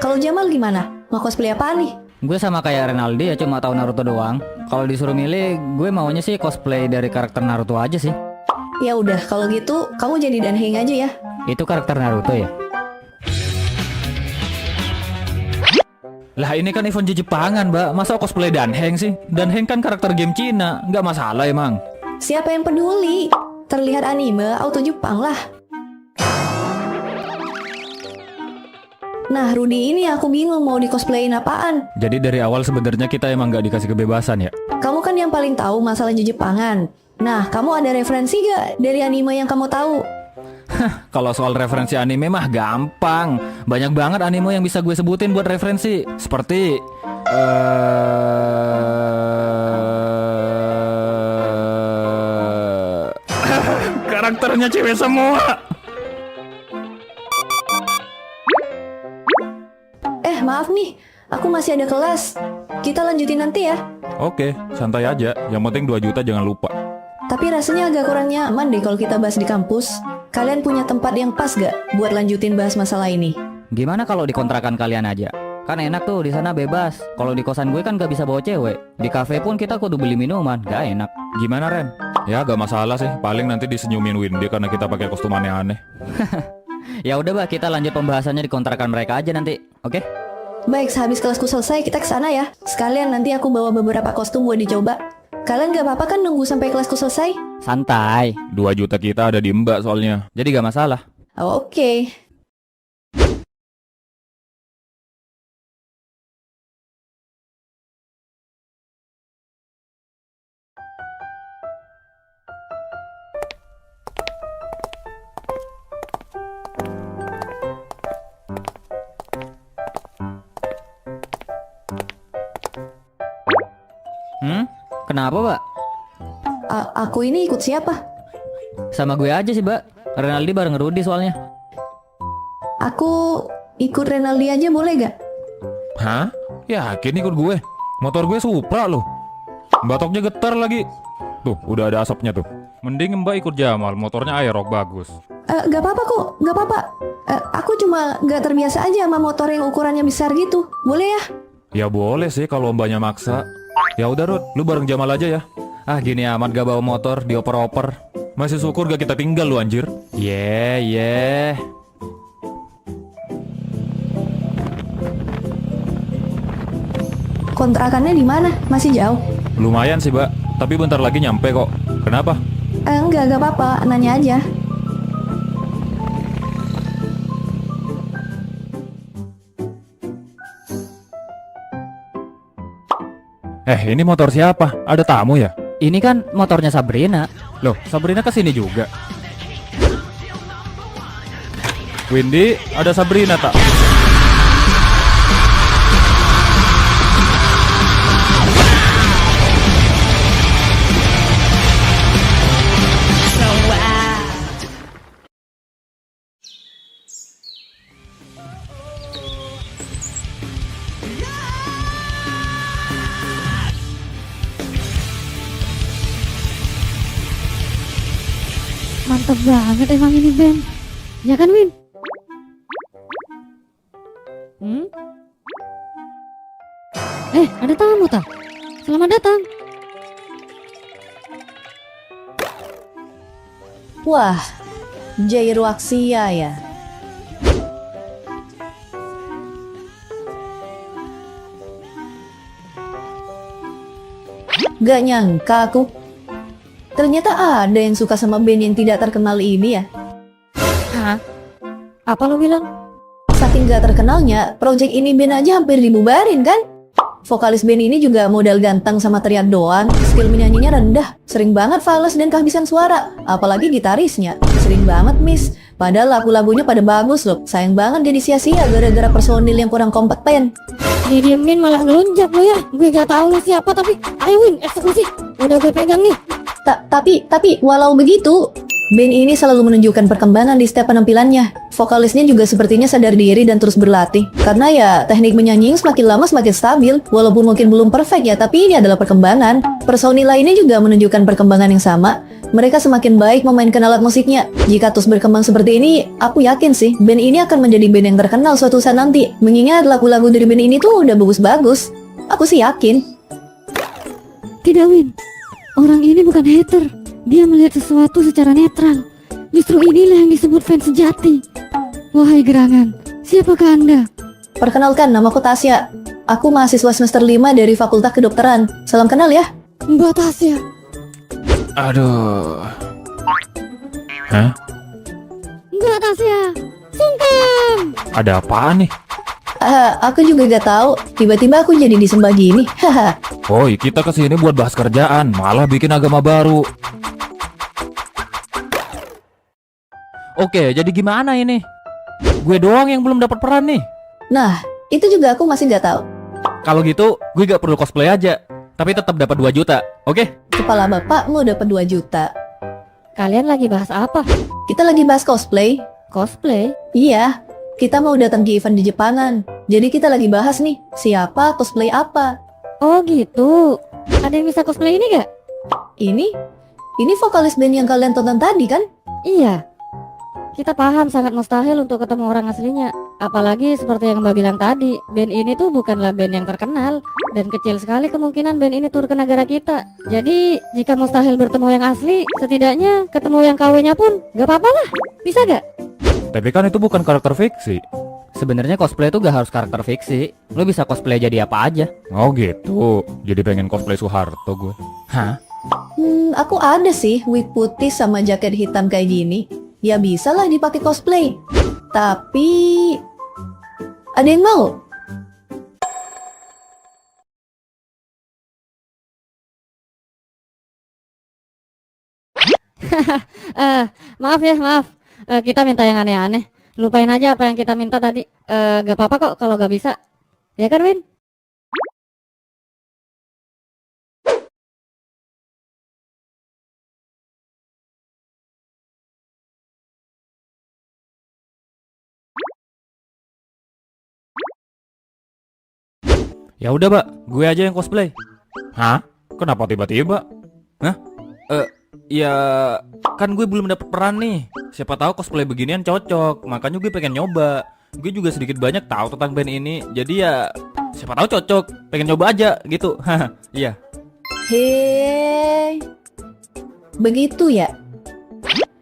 Kalau Jamal gimana? Mau cosplay apa nih? Gue sama kayak Renaldi ya, cuma tahu Naruto doang. Kalau disuruh milih, gue maunya sih cosplay dari karakter Naruto aja sih. Ya udah, kalau gitu kamu jadi Danheng aja ya. Itu karakter Naruto ya? Lah ini kan event Jepangan, Mbak. Masa cosplay Danheng sih? Danheng kan karakter game Cina, nggak masalah emang. Siapa yang peduli? Terlihat anime, auto Jepang lah. Nah, Rudy ini aku bingung mau di cosplayin apaan. Jadi dari awal sebenarnya kita emang nggak dikasih kebebasan ya? Kamu kan yang paling tahu masalah Jepangan. Nah, kamu ada referensi gak dari anime yang kamu tahu? Kalau soal referensi anime mah gampang. Banyak banget anime yang bisa gue sebutin buat referensi. Seperti karakternya cewek semua. Maaf nih, aku masih ada kelas. Kita lanjutin nanti ya. Oke, santai aja. Yang penting 2 juta jangan lupa. Tapi rasanya agak kurang nyaman deh kalau kita bahas di kampus. Kalian punya tempat yang pas gak buat lanjutin bahas masalah ini? Gimana kalau di kontrakan kalian aja? Kan enak tuh, di sana bebas. Kalau di kosan gue kan gak bisa bawa cewek. Di kafe pun kita kudu beli minuman, gak enak. Gimana Ren? Ya gak masalah sih. Paling nanti disenyumin Windy karena kita pakai kostum aneh-aneh. Ya udah Mbak, kita lanjut pembahasannya di kontrakan mereka aja nanti. Oke? Baik, sehabis kelasku selesai kita kesana ya. Sekalian nanti aku bawa beberapa kostum buat dicoba. Kalian gak apa-apa kan nunggu sampai kelasku selesai? Santai. 2 juta kita ada di Mbak soalnya. Jadi gak masalah. Oke. Kenapa Mbak? Aku ini ikut siapa? Sama gue aja sih Mbak. Renaldi bareng Rudy soalnya. Aku ikut Renaldi aja boleh gak? Hah? Yakin ikut gue? Motor gue Supra loh. Batoknya getar lagi. Tuh, udah ada asapnya tuh. Mending Mbak ikut Jamal, motornya Aerox bagus. Gak apa-apa kok, gak apa-apa. Aku cuma gak terbiasa aja sama motor yang ukurannya besar gitu. Boleh ya? Ya boleh sih kalau Mbaknya maksa. Ya udah Rud, lu bareng Jamal aja ya. Ah gini amat gak bawa motor, dioper-oper. Masih syukur gak kita tinggal lu anjir. Yeah. Kontrakannya di mana? Masih jauh? Lumayan sih Mbak, tapi bentar lagi nyampe kok. Kenapa? Enggak, gak apa-apa, nanya aja. Ini motor siapa? Ada tamu ya? Ini kan motornya Sabrina. Loh, Sabrina kesini juga. Windy, ada Sabrina tak? Mantap banget emang ini Ben. Ya kan Win? Ada tamu tak? Selamat datang. Wah, Jairoaxia ya. Gak nyangka aku. Ternyata ada yang suka sama band yang tidak terkenal ini ya. Hah? Apa lo bilang? Saking gak terkenalnya, project ini band aja hampir dibubarin kan? Vokalis band ini juga modal ganteng sama teriak doang. Skill menyanyinya rendah, sering banget fales dan kehabisan suara. Apalagi gitarisnya, sering banget miss. Padahal lagu-lagunya pada bagus loh. Sayang banget jadi sia-sia gara-gara personil yang kurang kompeten. Didiemin malah ngelunjak lo ya. Gue gak tahu lo siapa tapi ayo Win, eksekusi. Udah gue pegang nih. Tapi walau begitu, band ini selalu menunjukkan perkembangan di setiap penampilannya. Vokalisnya juga sepertinya sadar diri dan terus berlatih. Karena ya, teknik menyanyi semakin lama semakin stabil. Walaupun mungkin belum perfect ya, tapi ini adalah perkembangan. Personil lainnya juga menunjukkan perkembangan yang sama. Mereka semakin baik memainkan alat musiknya. Jika terus berkembang seperti ini, aku yakin sih, band ini akan menjadi band yang terkenal suatu saat nanti. Mengingat lagu-lagu dari band ini tuh udah bagus-bagus. Aku sih yakin. Tidak, Win. Orang ini bukan hater. Dia melihat sesuatu secara netral. Justru inilah yang disebut fans sejati. Wahai gerangan, siapakah Anda? Perkenalkan, namaku Tasya. Aku mahasiswa semester 5 dari Fakultas Kedokteran. Salam kenal ya. Mbak Tasya. Aduh. Hah? Mbak Tasya. Sungkem. Ada apaan nih? Aku juga gak tahu. Tiba-tiba aku jadi disembah gini. Haha. Woi, kita kesini buat bahas kerjaan, malah bikin agama baru. Oke, jadi gimana ini? Gue doang yang belum dapat peran nih. Nah, itu juga aku masih gak tahu. Kalau gitu, gue gak perlu cosplay aja, tapi tetap dapat 2 juta. Oke? Kepala bapakmu dapat 2 juta. Kalian lagi bahas apa? Kita lagi bahas cosplay. Cosplay? Iya, kita mau datang ke event di Jepangan. Jadi kita lagi bahas nih, siapa cosplay apa. Oh gitu. Ada yang bisa cosplay ini gak? Ini vokalis band yang kalian tonton tadi kan? Iya. Kita paham sangat mustahil untuk ketemu orang aslinya. Apalagi seperti yang Mbak bilang tadi, band ini tuh bukanlah band yang terkenal. Dan kecil sekali kemungkinan band ini tur ke negara kita. Jadi, jika mustahil bertemu yang asli, setidaknya ketemu yang KW-nya pun gak apa-apa lah. Bisa gak? Tapi kan itu bukan karakter fiksi. Sebenarnya cosplay itu gak harus karakter fiksi. Lo bisa cosplay jadi apa aja. Oh gitu, jadi pengen cosplay Soeharto gue. Hah? Aku ada sih wig putih sama jaket hitam kayak gini. Ya bisa lah dipakai cosplay. Tapi ada yang mau? Maaf ya, maaf. Kita minta yang aneh-aneh. Lupain aja apa yang kita minta tadi. Gak apa-apa kok kalau gak bisa. Ya kan, Win? Ya udah, Mbak, gue aja yang cosplay. Hah? Kenapa tiba-tiba? Hah? Ya kan gue belum dapet peran nih. Siapa tahu cosplay beginian cocok. Makanya gue pengen nyoba. Gue juga sedikit banyak tahu tentang band ini. Jadi ya siapa tahu cocok. Pengen nyoba aja gitu. Haha. Iya. Hei, begitu ya?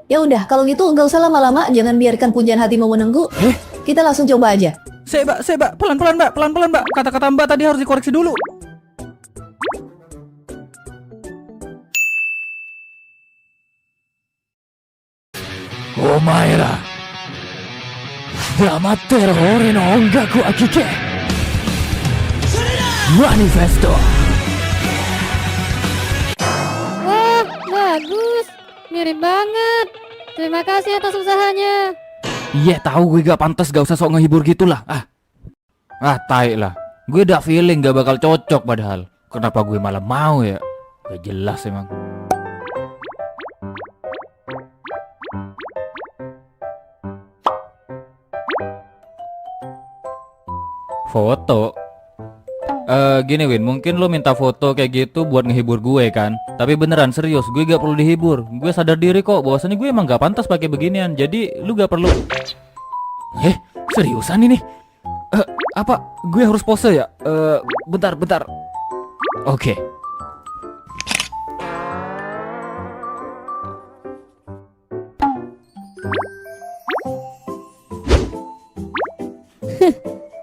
Ya udah, kalau gitu nggak usah lama-lama. Jangan biarkan pujian hatimu menunggu. Kita langsung coba aja. Mbak, pelan-pelan, Mbak. Pelan-pelan, Mbak. Kata-kata Mbak tadi harus dikoreksi dulu. Omaera. Yamattero ore no ongaku wa kike. Manifesto. Wah, bagus. Mirip banget. Terima kasih atas usahanya. Iya tahu gue gak pantas, gak usah sok ngehibur gitulah. Tai lah. Gue udah feeling gak bakal cocok padahal. Kenapa gue malah mau ya? Gak jelas emang. Foto? Gini Win, mungkin lo minta foto kayak gitu buat ngehibur gue kan. Tapi beneran serius, gue gak perlu dihibur. Gue sadar diri kok bahwasannya gue emang gak pantas pakai beginian. Jadi lu gak perlu. Seriusan ini? Apa? Gue harus pose ya? Bentar. Oke.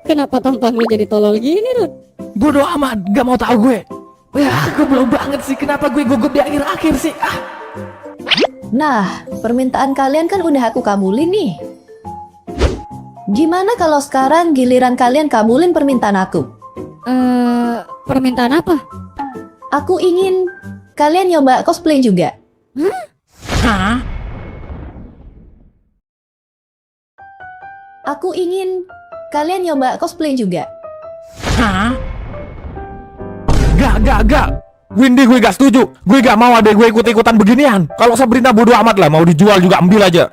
Kenapa tampang lu jadi tolol gini, Rud? Bodoh amat, gak mau tahu gue. Ya, goblok banget sih. Kenapa gue gugup di akhir-akhir sih? Nah, permintaan kalian kan udah aku kabulin nih. Gimana kalau sekarang giliran kalian kabulin permintaan aku? Permintaan apa? Aku ingin kalian nyoba cosplay juga. Hah? Aku ingin kalian nyoba cosplay juga. Hah? Gak. Windy gue gak setuju. Gue gak mau ada gue ikut-ikutan beginian. Kalau Sabrina bodo amat lah, mau dijual juga ambil aja.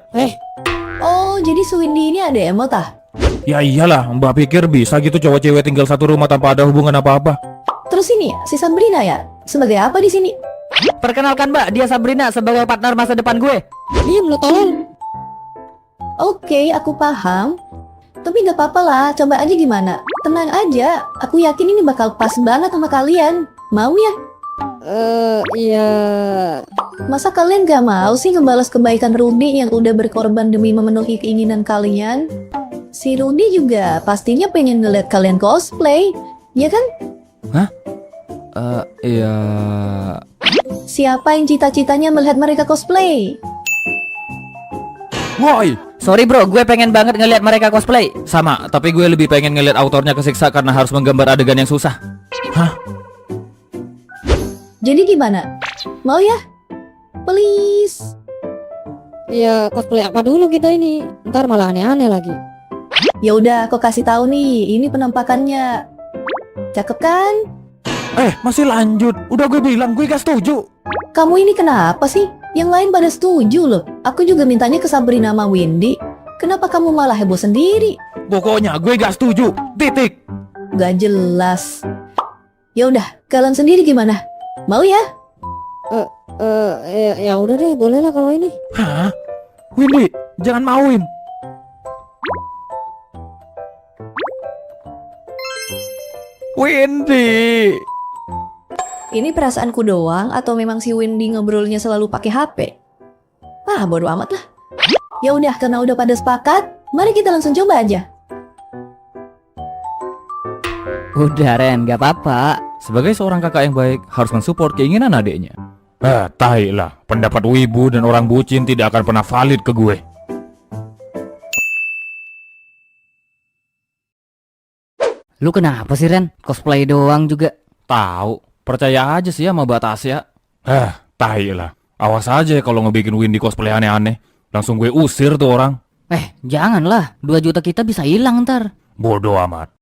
Oh, jadi Suwindi ini ada emot ah? Ya iyalah, Mbak pikir bisa gitu cowok cewek tinggal satu rumah tanpa ada hubungan apa-apa. Terus ini si Sabrina ya? Sebagai apa di sini? Perkenalkan Mbak, dia Sabrina sebagai partner masa depan gue. Diam lu tolol. Oke, aku paham. Tapi gak apa-apa lah, coba aja gimana. Tenang aja, aku yakin ini bakal pas banget sama kalian. Mau ya? Iya. Masa kalian gak mau sih ngebalas kebaikan Rudy yang udah berkorban demi memenuhi keinginan kalian? Si Rudy juga pastinya pengen ngeliat kalian cosplay, ya kan? Iya. Siapa yang cita-citanya melihat mereka cosplay? Woi, Sorry bro, gue pengen banget ngelihat mereka cosplay. Sama, tapi gue lebih pengen ngeliat autornya kesiksa karena harus menggambar adegan yang susah. Jadi gimana? Mau ya? Please. Ya cosplay apa dulu kita ini? Ntar malah aneh-aneh lagi. Ya udah, aku kasih tahu nih, ini penampakannya. Cakep kan? masih lanjut. Udah gue bilang gue gak setuju. Kamu ini kenapa sih? Yang lain pada setuju loh. Aku juga mintanya ke Sabrina sama Windy. Kenapa kamu malah heboh sendiri? Pokoknya gue gak setuju. Titik. Gak jelas. Ya udah, kalian sendiri gimana? Mau ya? Ya udah deh, boleh lah kalau ini. Hah? Windy, jangan mauin. Windy. Ini perasaanku doang atau memang si Windy ngobrolnya selalu pakai HP? Ah, bodo amat lah. Ya udah, karena udah pada sepakat, mari kita langsung coba aja. Udah Ren, gak apa-apa. Sebagai seorang kakak yang baik, harus mensupport keinginan adiknya. Tai lah, pendapat wibu dan orang bucin tidak akan pernah valid ke gue. Lu kenapa sih Ren? Cosplay doang juga. Tahu, percaya aja sih sama Mbak Tasya. Tai lah. Awas aja kalau ngebikin Windy cosplay aneh-aneh. Langsung gue usir tuh orang. Janganlah, 2 juta kita bisa hilang ntar. Bodoh amat.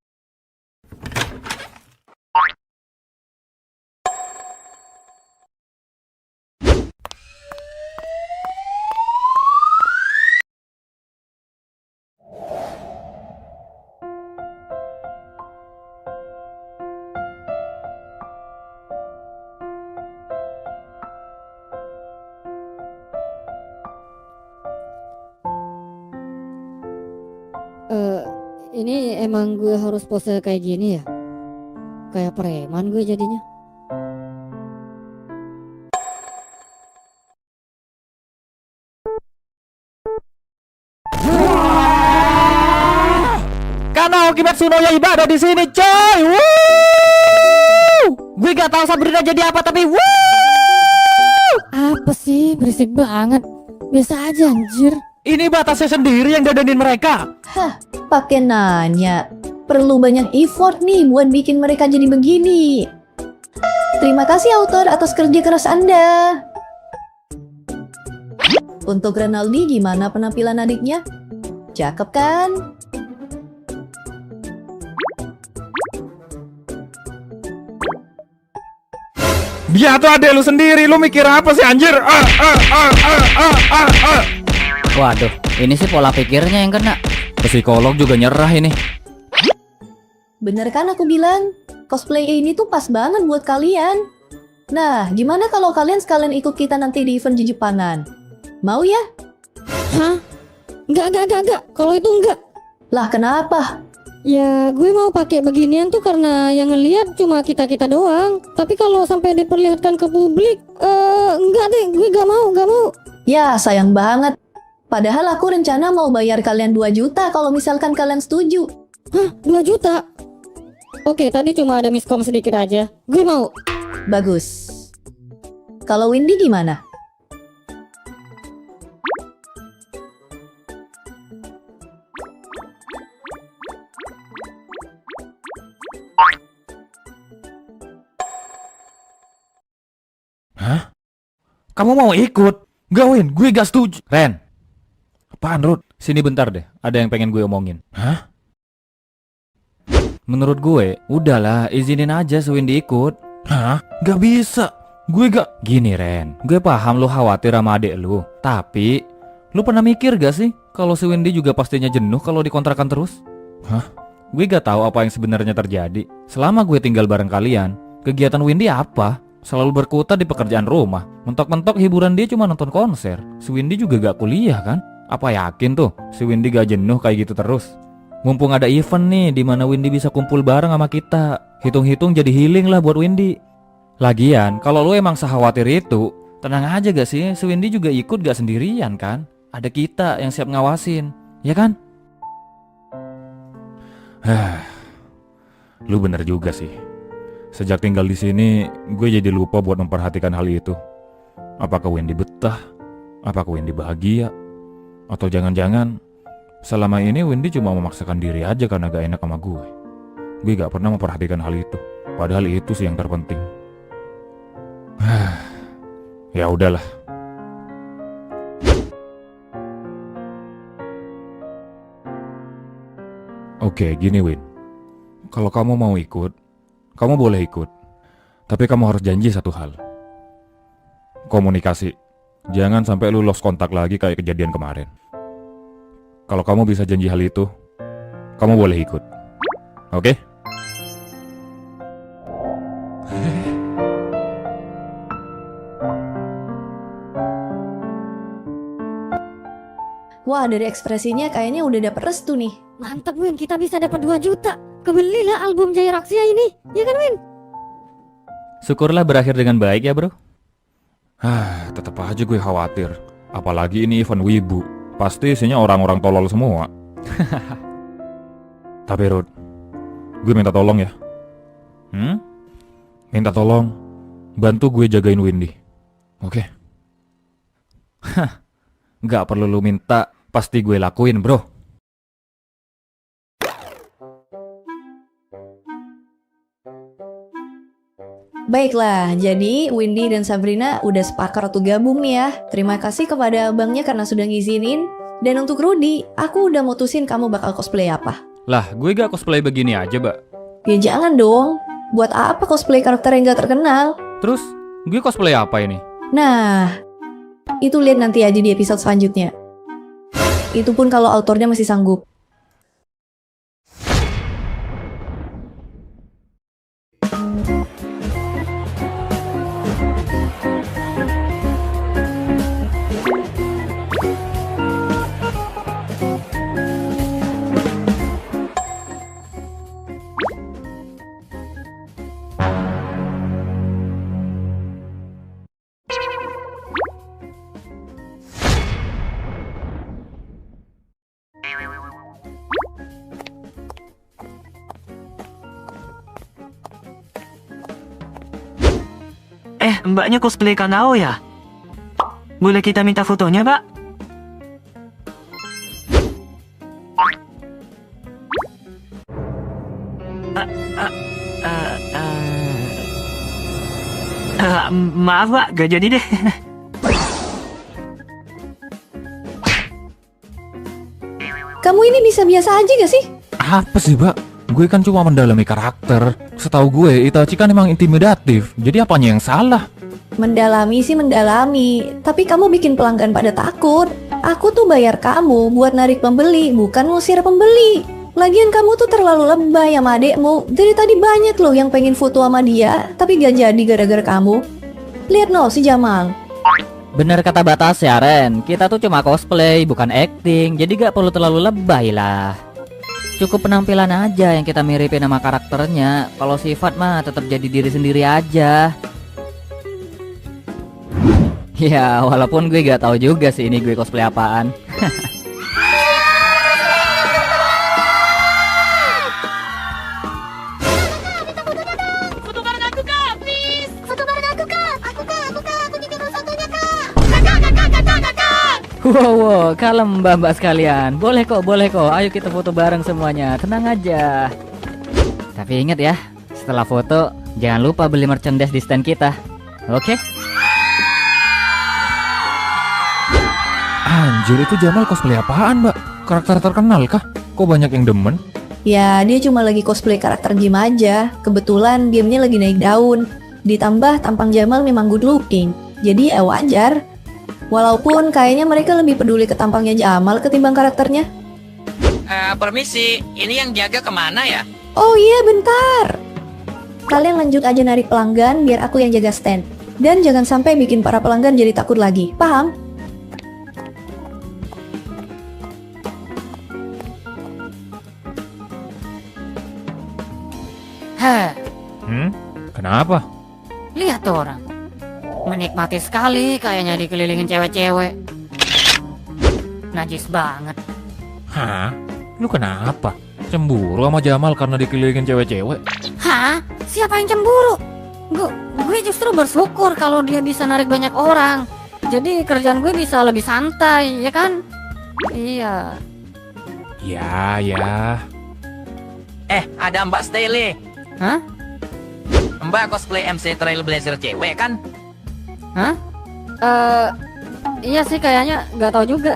Ini emang gue harus pose kayak gini ya? Kayak preman gue jadinya. Karena Kimetsu no Yaiba ada di sini, coy. Woo! Gue gak tahu Sabrina jadi apa tapi Apa sih? Berisik banget. Biasa aja anjir. Ini batasnya sendiri yang dadanin mereka. Hah, pakai nanya. Perlu banyak effort nih buat bikin mereka jadi begini. Terima kasih autor atas kerja keras Anda. Untuk Renaldi gimana penampilan adiknya? Cakep kan? Dia tuh adek lu sendiri, lu mikir apa sih anjir? Waduh, ini sih pola pikirnya yang kena. Psikolog juga nyerah ini. Bener kan aku bilang? Cosplay ini tuh pas banget buat kalian. Nah, gimana kalau kalian sekalian ikut kita nanti di event di Jepangan? Mau ya? Hah? Enggak. Kalau itu enggak. Lah kenapa? Ya gue mau pakai beginian tuh karena yang ngeliat cuma kita-kita doang. Tapi kalau sampai diperlihatkan ke publik, enggak deh, gue gak mau. Ya, sayang banget. Padahal aku rencana mau bayar kalian 2 juta kalau misalkan kalian setuju. Hah? 2 juta? Oke, tadi cuma ada miskom sedikit aja. Gue mau. Bagus. Kalau Windy gimana? Kamu mau ikut? Gak Win, gue gak setuju. Ren, Apaan, Rud? sini bentar deh, ada yang pengen gue omongin. Hah? Menurut gue, udahlah izinin aja si Windy ikut. Hah? Gak bisa. Gue gak... Gini Ren, gue paham lu khawatir sama adek lu. Tapi, lu pernah mikir gak sih kalau si Windy juga pastinya jenuh kalau dikontrakan terus? Hah? Gue gak tahu apa yang sebenarnya terjadi. Selama gue tinggal bareng kalian, kegiatan Windy apa? Selalu berkutat di pekerjaan rumah. Mentok-mentok hiburan dia cuma nonton konser. Si Windy juga gak kuliah kan? Apa yakin tuh si Windy gak jenuh kayak gitu terus? Mumpung ada event nih di mana Windy bisa kumpul bareng sama kita. Hitung-hitung jadi healing lah buat Windy. Lagian, kalau lu emang sekhawatir itu, tenang aja gak sih? Si Windy juga ikut gak sendirian kan? Ada kita yang siap ngawasin, ya kan? Lu bener juga sih. Sejak tinggal di sini, gue jadi lupa buat memperhatikan hal itu. Apakah Windy betah? Apakah Windy bahagia? Atau jangan-jangan selama ini Windy cuma memaksakan diri aja karena gak enak sama gue. Gue gak pernah memperhatikan hal itu. Padahal itu sih yang terpenting. Ya udahlah. Oke, gini Win. Kalau kamu mau ikut, kamu boleh ikut. Tapi kamu harus janji satu hal. Komunikasi. Jangan sampai lu lost kontak lagi kayak kejadian kemarin. Kalau kamu bisa janji hal itu, kamu boleh ikut. Oke? Wah, dari ekspresinya kayaknya udah dapet restu nih. Mantap Win, kita bisa dapat 2 juta. Kebelilah album Jaya Raksia ini, ya kan Win? Syukurlah berakhir dengan baik ya bro. Tetap aja gue khawatir. Apalagi ini event wibu. Pasti isinya orang-orang tolol semua. Tapi Rod, gue minta tolong ya. Minta tolong bantu gue jagain Windy. Oke? Gak perlu lu minta, pasti gue lakuin bro. Baiklah, jadi Windy dan Sabrina udah sepakat untuk gabung nih ya. Terima kasih kepada abangnya karena sudah ngizinin. Dan untuk Rudy, aku udah mutusin kamu bakal cosplay apa. Lah, gue gak cosplay begini aja, Mbak. Ya jangan dong. Buat apa cosplay karakter yang gak terkenal? Terus, gue cosplay apa ini? Nah, itu lihat nanti aja di episode selanjutnya. Itu pun kalau autornya masih sanggup. Mbaknya cosplay Kanao ya? Boleh kita minta fotonya, Pak? Maaf, Pak, gak jadi deh. Kamu ini bisa biasa aja gak sih? Apa sih, Mbak? Gue kan cuma mendalami karakter. Setahu gue, Itachi kan emang intimidatif. Jadi apanya yang salah? Mendalami sih mendalami, tapi kamu bikin pelanggan pada takut. Aku tuh bayar kamu buat narik pembeli, bukan ngusir pembeli. Lagian kamu tuh terlalu lebay sama adekmu. Dari tadi banyak loh yang pengen foto sama dia, tapi gak jadi gara-gara kamu. Lihat no si Jamal. Bener kata Batas ya Ren, kita tuh cuma cosplay bukan acting, jadi gak perlu terlalu lebay lah. Cukup penampilan aja yang kita miripin sama karakternya. Kalau sifat mah tetap jadi diri sendiri aja. Ya walaupun gue gak tahu juga sih ini gue cosplay apaan. Foto bareng aku kak, please. Foto bareng aku kak. Aku juga mau fotonya kak. Kakak. Wow, kalem mbak-mbak sekalian. Boleh kok. Ayo kita foto bareng semuanya. Tenang aja. Tapi ingat ya, setelah foto jangan lupa beli merchandise di stand kita. Oke? Anjir, itu Jamal cosplay apaan, Mbak? Karakter terkenal kah? Kok banyak yang demen? Ya dia cuma lagi cosplay karakter game aja. Kebetulan gamenya lagi naik daun. Ditambah tampang Jamal memang good looking. Jadi ya wajar. Walaupun kayaknya mereka lebih peduli ke tampangnya Jamal ketimbang karakternya. Permisi, ini yang jaga kemana ya? Oh iya bentar. Kalian lanjut aja narik pelanggan biar aku yang jaga stand. Dan jangan sampai bikin para pelanggan jadi takut lagi. Paham? Kenapa? Lihat tuh orang. Menikmati sekali kayaknya dikelilingin cewek-cewek. Najis banget. Hah? Lu kenapa? Cemburu sama Jamal karena dikelilingin cewek-cewek? Hah? Siapa yang cemburu? Gue justru bersyukur kalau dia bisa narik banyak orang. Jadi kerjaan gue bisa lebih santai, ya kan? Iya. Ya. Ada Mbak Staley. Hah? Mbak cosplay MC Trailblazer cewek kan? Hah? Iya sih kayaknya, nggak tahu juga.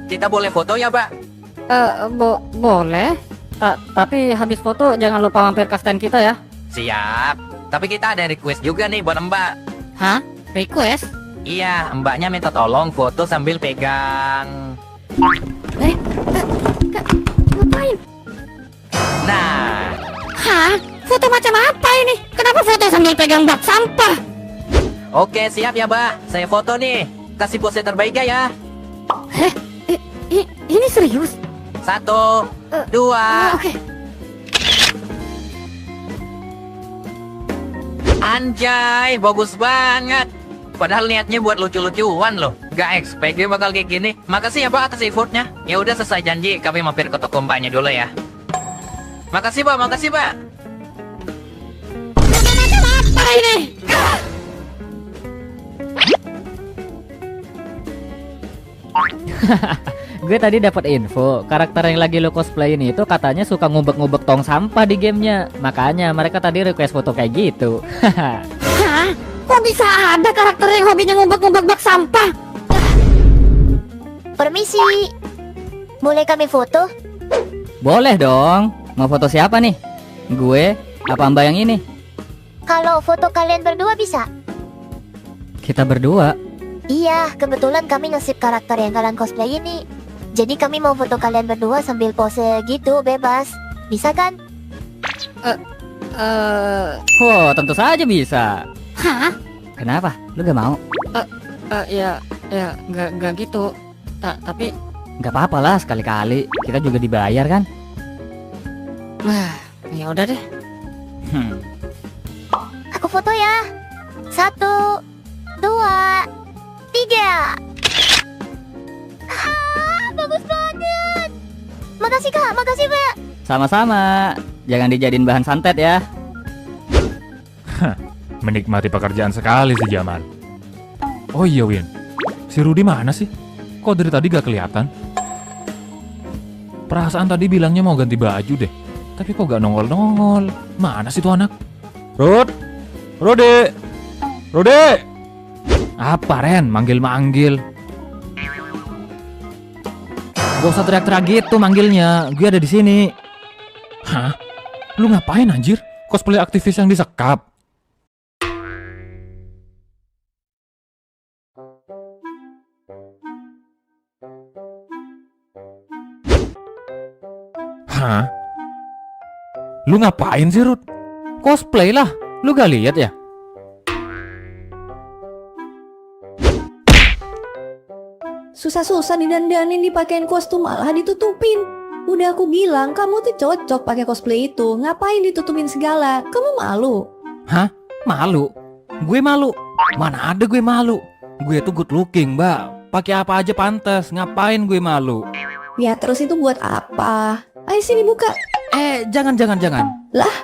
Kita boleh foto ya, Mbak? Boleh. Tapi habis foto jangan lupa mampir ke stand kita ya. Siap. Tapi kita ada request juga nih buat Mbak. Hah? Request? Iya, Mbaknya minta tolong foto sambil pegang. Ngapain? Nah, Hah? Foto macam apa ini? Kenapa foto sambil pegang bak sampah? oke siap ya, Mbak. Saya foto nih. Kasih pose terbaiknya ya. Ini serius? 1, 2. Oke. Anjay, bagus banget. Padahal niatnya buat lucu-lucuan loh. Gak expect dia bakal kayak gini. Makasih ya, Pak, atas effortnya. Ya udah, selesai janji, kami mampir ke toko Mbaknya dulu ya. Makasih, Pak. Makasih, Pak. Apa ini? Gue tadi dapat info, karakter yang lagi lo cosplayin itu katanya suka ngubek-ngubek tong sampah di gamenya. Makanya mereka tadi request foto kayak gitu. Hah? Kok bisa ada karakter yang hobinya ngubek-ngubek bak sampah? Permisi. Boleh kami foto? Boleh dong. Mau foto siapa nih? Gue apa Mbak yang ini? Kalau foto kalian berdua bisa? Kita berdua. Iya, kebetulan kami nge-sip karakter yang kalian cosplay ini. Jadi kami mau foto kalian berdua sambil pose gitu, bebas. Bisa kan? Oh, tentu saja bisa. Hah? Kenapa? Lu gak mau? Ya, nggak gitu. Tapi, Gak apa-apa lah, sekali-kali. Kita juga dibayar kan? ya udah deh. Aku foto ya. 1, 2, 3. Bagus banget. Makasih Kak, makasih Mbak. Sama-sama. Jangan dijadiin bahan santet ya. Menikmati pekerjaan sekali si Jamal. Oh iya Win, si Rudy mana sih? Kok dari tadi gak kelihatan? Perasaan tadi bilangnya mau ganti baju deh. Tapi kok gak nongol-nongol? Mana sih tuh anak? Rudy! Apa Ren? Manggil-manggil. Gak usah teriak-teriak gitu manggilnya. Gue ada di sini. Hah? Lu ngapain anjir? Cosplay aktivis yang disekap? Hah? Lu ngapain sih, Rud? Cosplay lah. Lu gak lihat ya? Susah-susah didandanin, dipakein kostum malah ditutupin. Udah aku bilang kamu tuh cocok pakai cosplay itu. Ngapain ditutupin segala? Kamu malu? Hah? Malu? Gue malu? Mana ada gue malu? Gue tuh good looking, Mbak. Pakai apa aja pantas. Ngapain gue malu? Ya terus itu buat apa? Ayo sini buka. Jangan. Lah?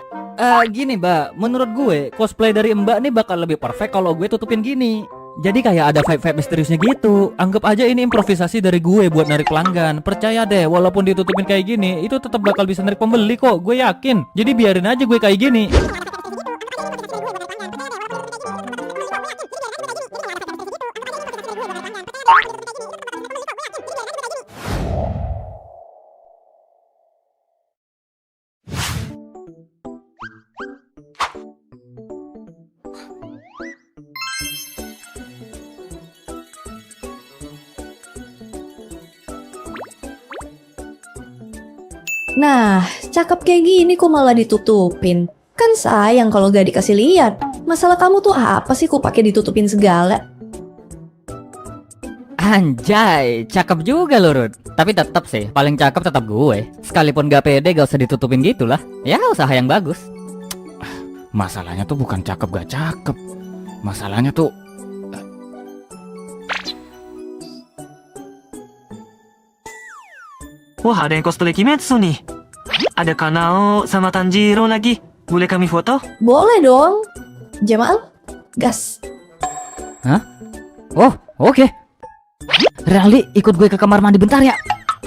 Gini, Mbak. Menurut gue, cosplay dari Mbak nih bakal lebih perfect kalau gue tutupin gini. Jadi kayak ada vibe-vibe misteriusnya gitu. Anggap aja ini improvisasi dari gue buat narik pelanggan. Percaya deh, walaupun ditutupin kayak gini, itu tetap bakal bisa narik pembeli kok. Gue yakin. Jadi biarin aja gue kayak gini. Nah, cakep kayak gini kok malah ditutupin. Kan sayang kalau gak dikasih lihat. Masalah kamu tuh apa sih kok pakai ditutupin segala? Anjay, cakep juga lo Rud. Tapi tetap sih, paling cakep tetap gue. Sekalipun gak pede gak usah ditutupin gitu lah. Ya usaha yang bagus. Masalahnya tuh bukan cakep gak cakep. Masalahnya tuh Wah, ada yang cosplay Kimetsu nih. Ada Kanao sama Tanjiro lagi. Boleh kami foto? Boleh dong. Jamal, gas. Oh, oke. Rally, ikut gue ke kamar mandi bentar ya.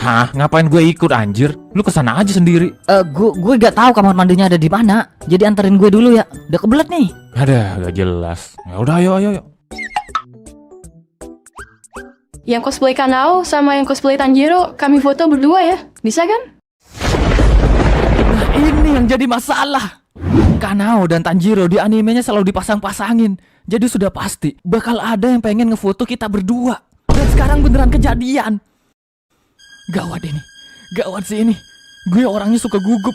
hah, ngapain gue ikut anjir? Lu kesana aja sendiri. Gue gak tahu kamar mandinya ada di mana. Jadi anterin gue dulu ya. Udah kebelet nih. Ada, gak jelas. Ya udah, ayo. Yang cosplay Kanao sama yang cosplay Tanjiro, kami foto berdua ya. Bisa kan? Nah, ini yang jadi masalah. Kanao dan Tanjiro di animenya selalu dipasang-pasangin. Jadi sudah pasti bakal ada yang pengen ngefoto kita berdua. Dan sekarang beneran kejadian. Gawat ini. Gawat sih ini. Gue orangnya suka gugup.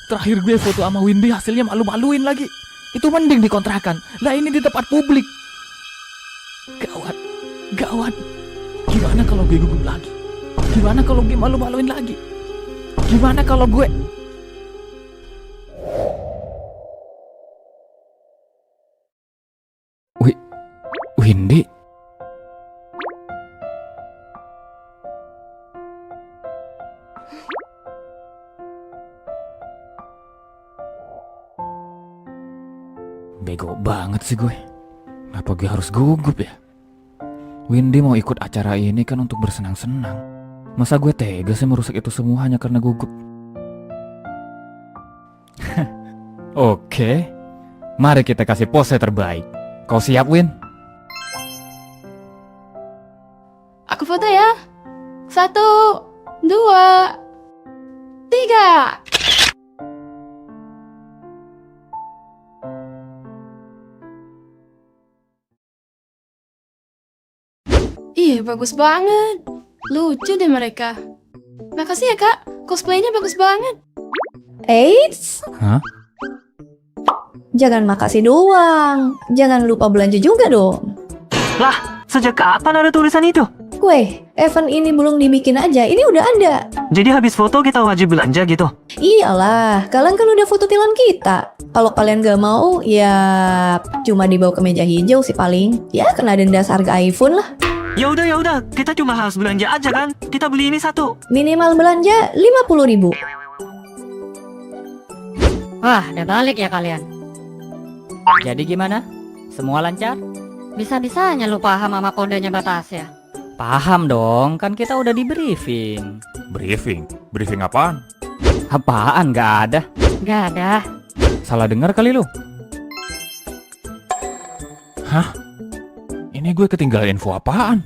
Terakhir gue foto sama Windy hasilnya malu-maluin lagi. Itu mending dikontrakan. Lah ini di tempat publik. Gawat. Gawat. Gimana kalau gue gugup lagi? Gimana kalau gue malu-maluin lagi? Gimana kalau gue... Windy? Bego banget sih gue. Kenapa gue harus gugup ya? Windy mau ikut acara ini kan untuk bersenang-senang. Masa gue tega sih merusak itu semua hanya karena gugup? Oke, mari kita kasih pose terbaik. Kau siap, Win? Aku foto ya. 1, 2, 3. Ih, bagus banget. Lucu deh mereka. Makasih ya, Kak. Cosplaynya bagus banget. Eits, Hah? jangan makasih doang. Jangan lupa belanja juga dong. Lah, sejak kapan ada tulisan itu? Weh, event ini belum dibikin aja, ini udah ada. Jadi habis foto kita wajib belanja gitu? Iyalah, kalian kan udah foto tilan kita. Kalau kalian gak mau, ya cuma dibawa ke meja hijau sih paling. Ya kena denda seharga iPhone lah. Ya udah, kita cuma harus belanja aja kan? Kita beli ini 1. Minimal belanja 50.000. Wah, udah balik ya kalian. Jadi gimana? Semua lancar? Bisa-bisanya lu paham sama kodenya Batasya. Paham dong, kan kita udah di briefing. Briefing? Briefing apaan? Apaan? Gak ada. Gak ada. Salah dengar kali lu? Hah? Ini gue ketinggalan info apaan?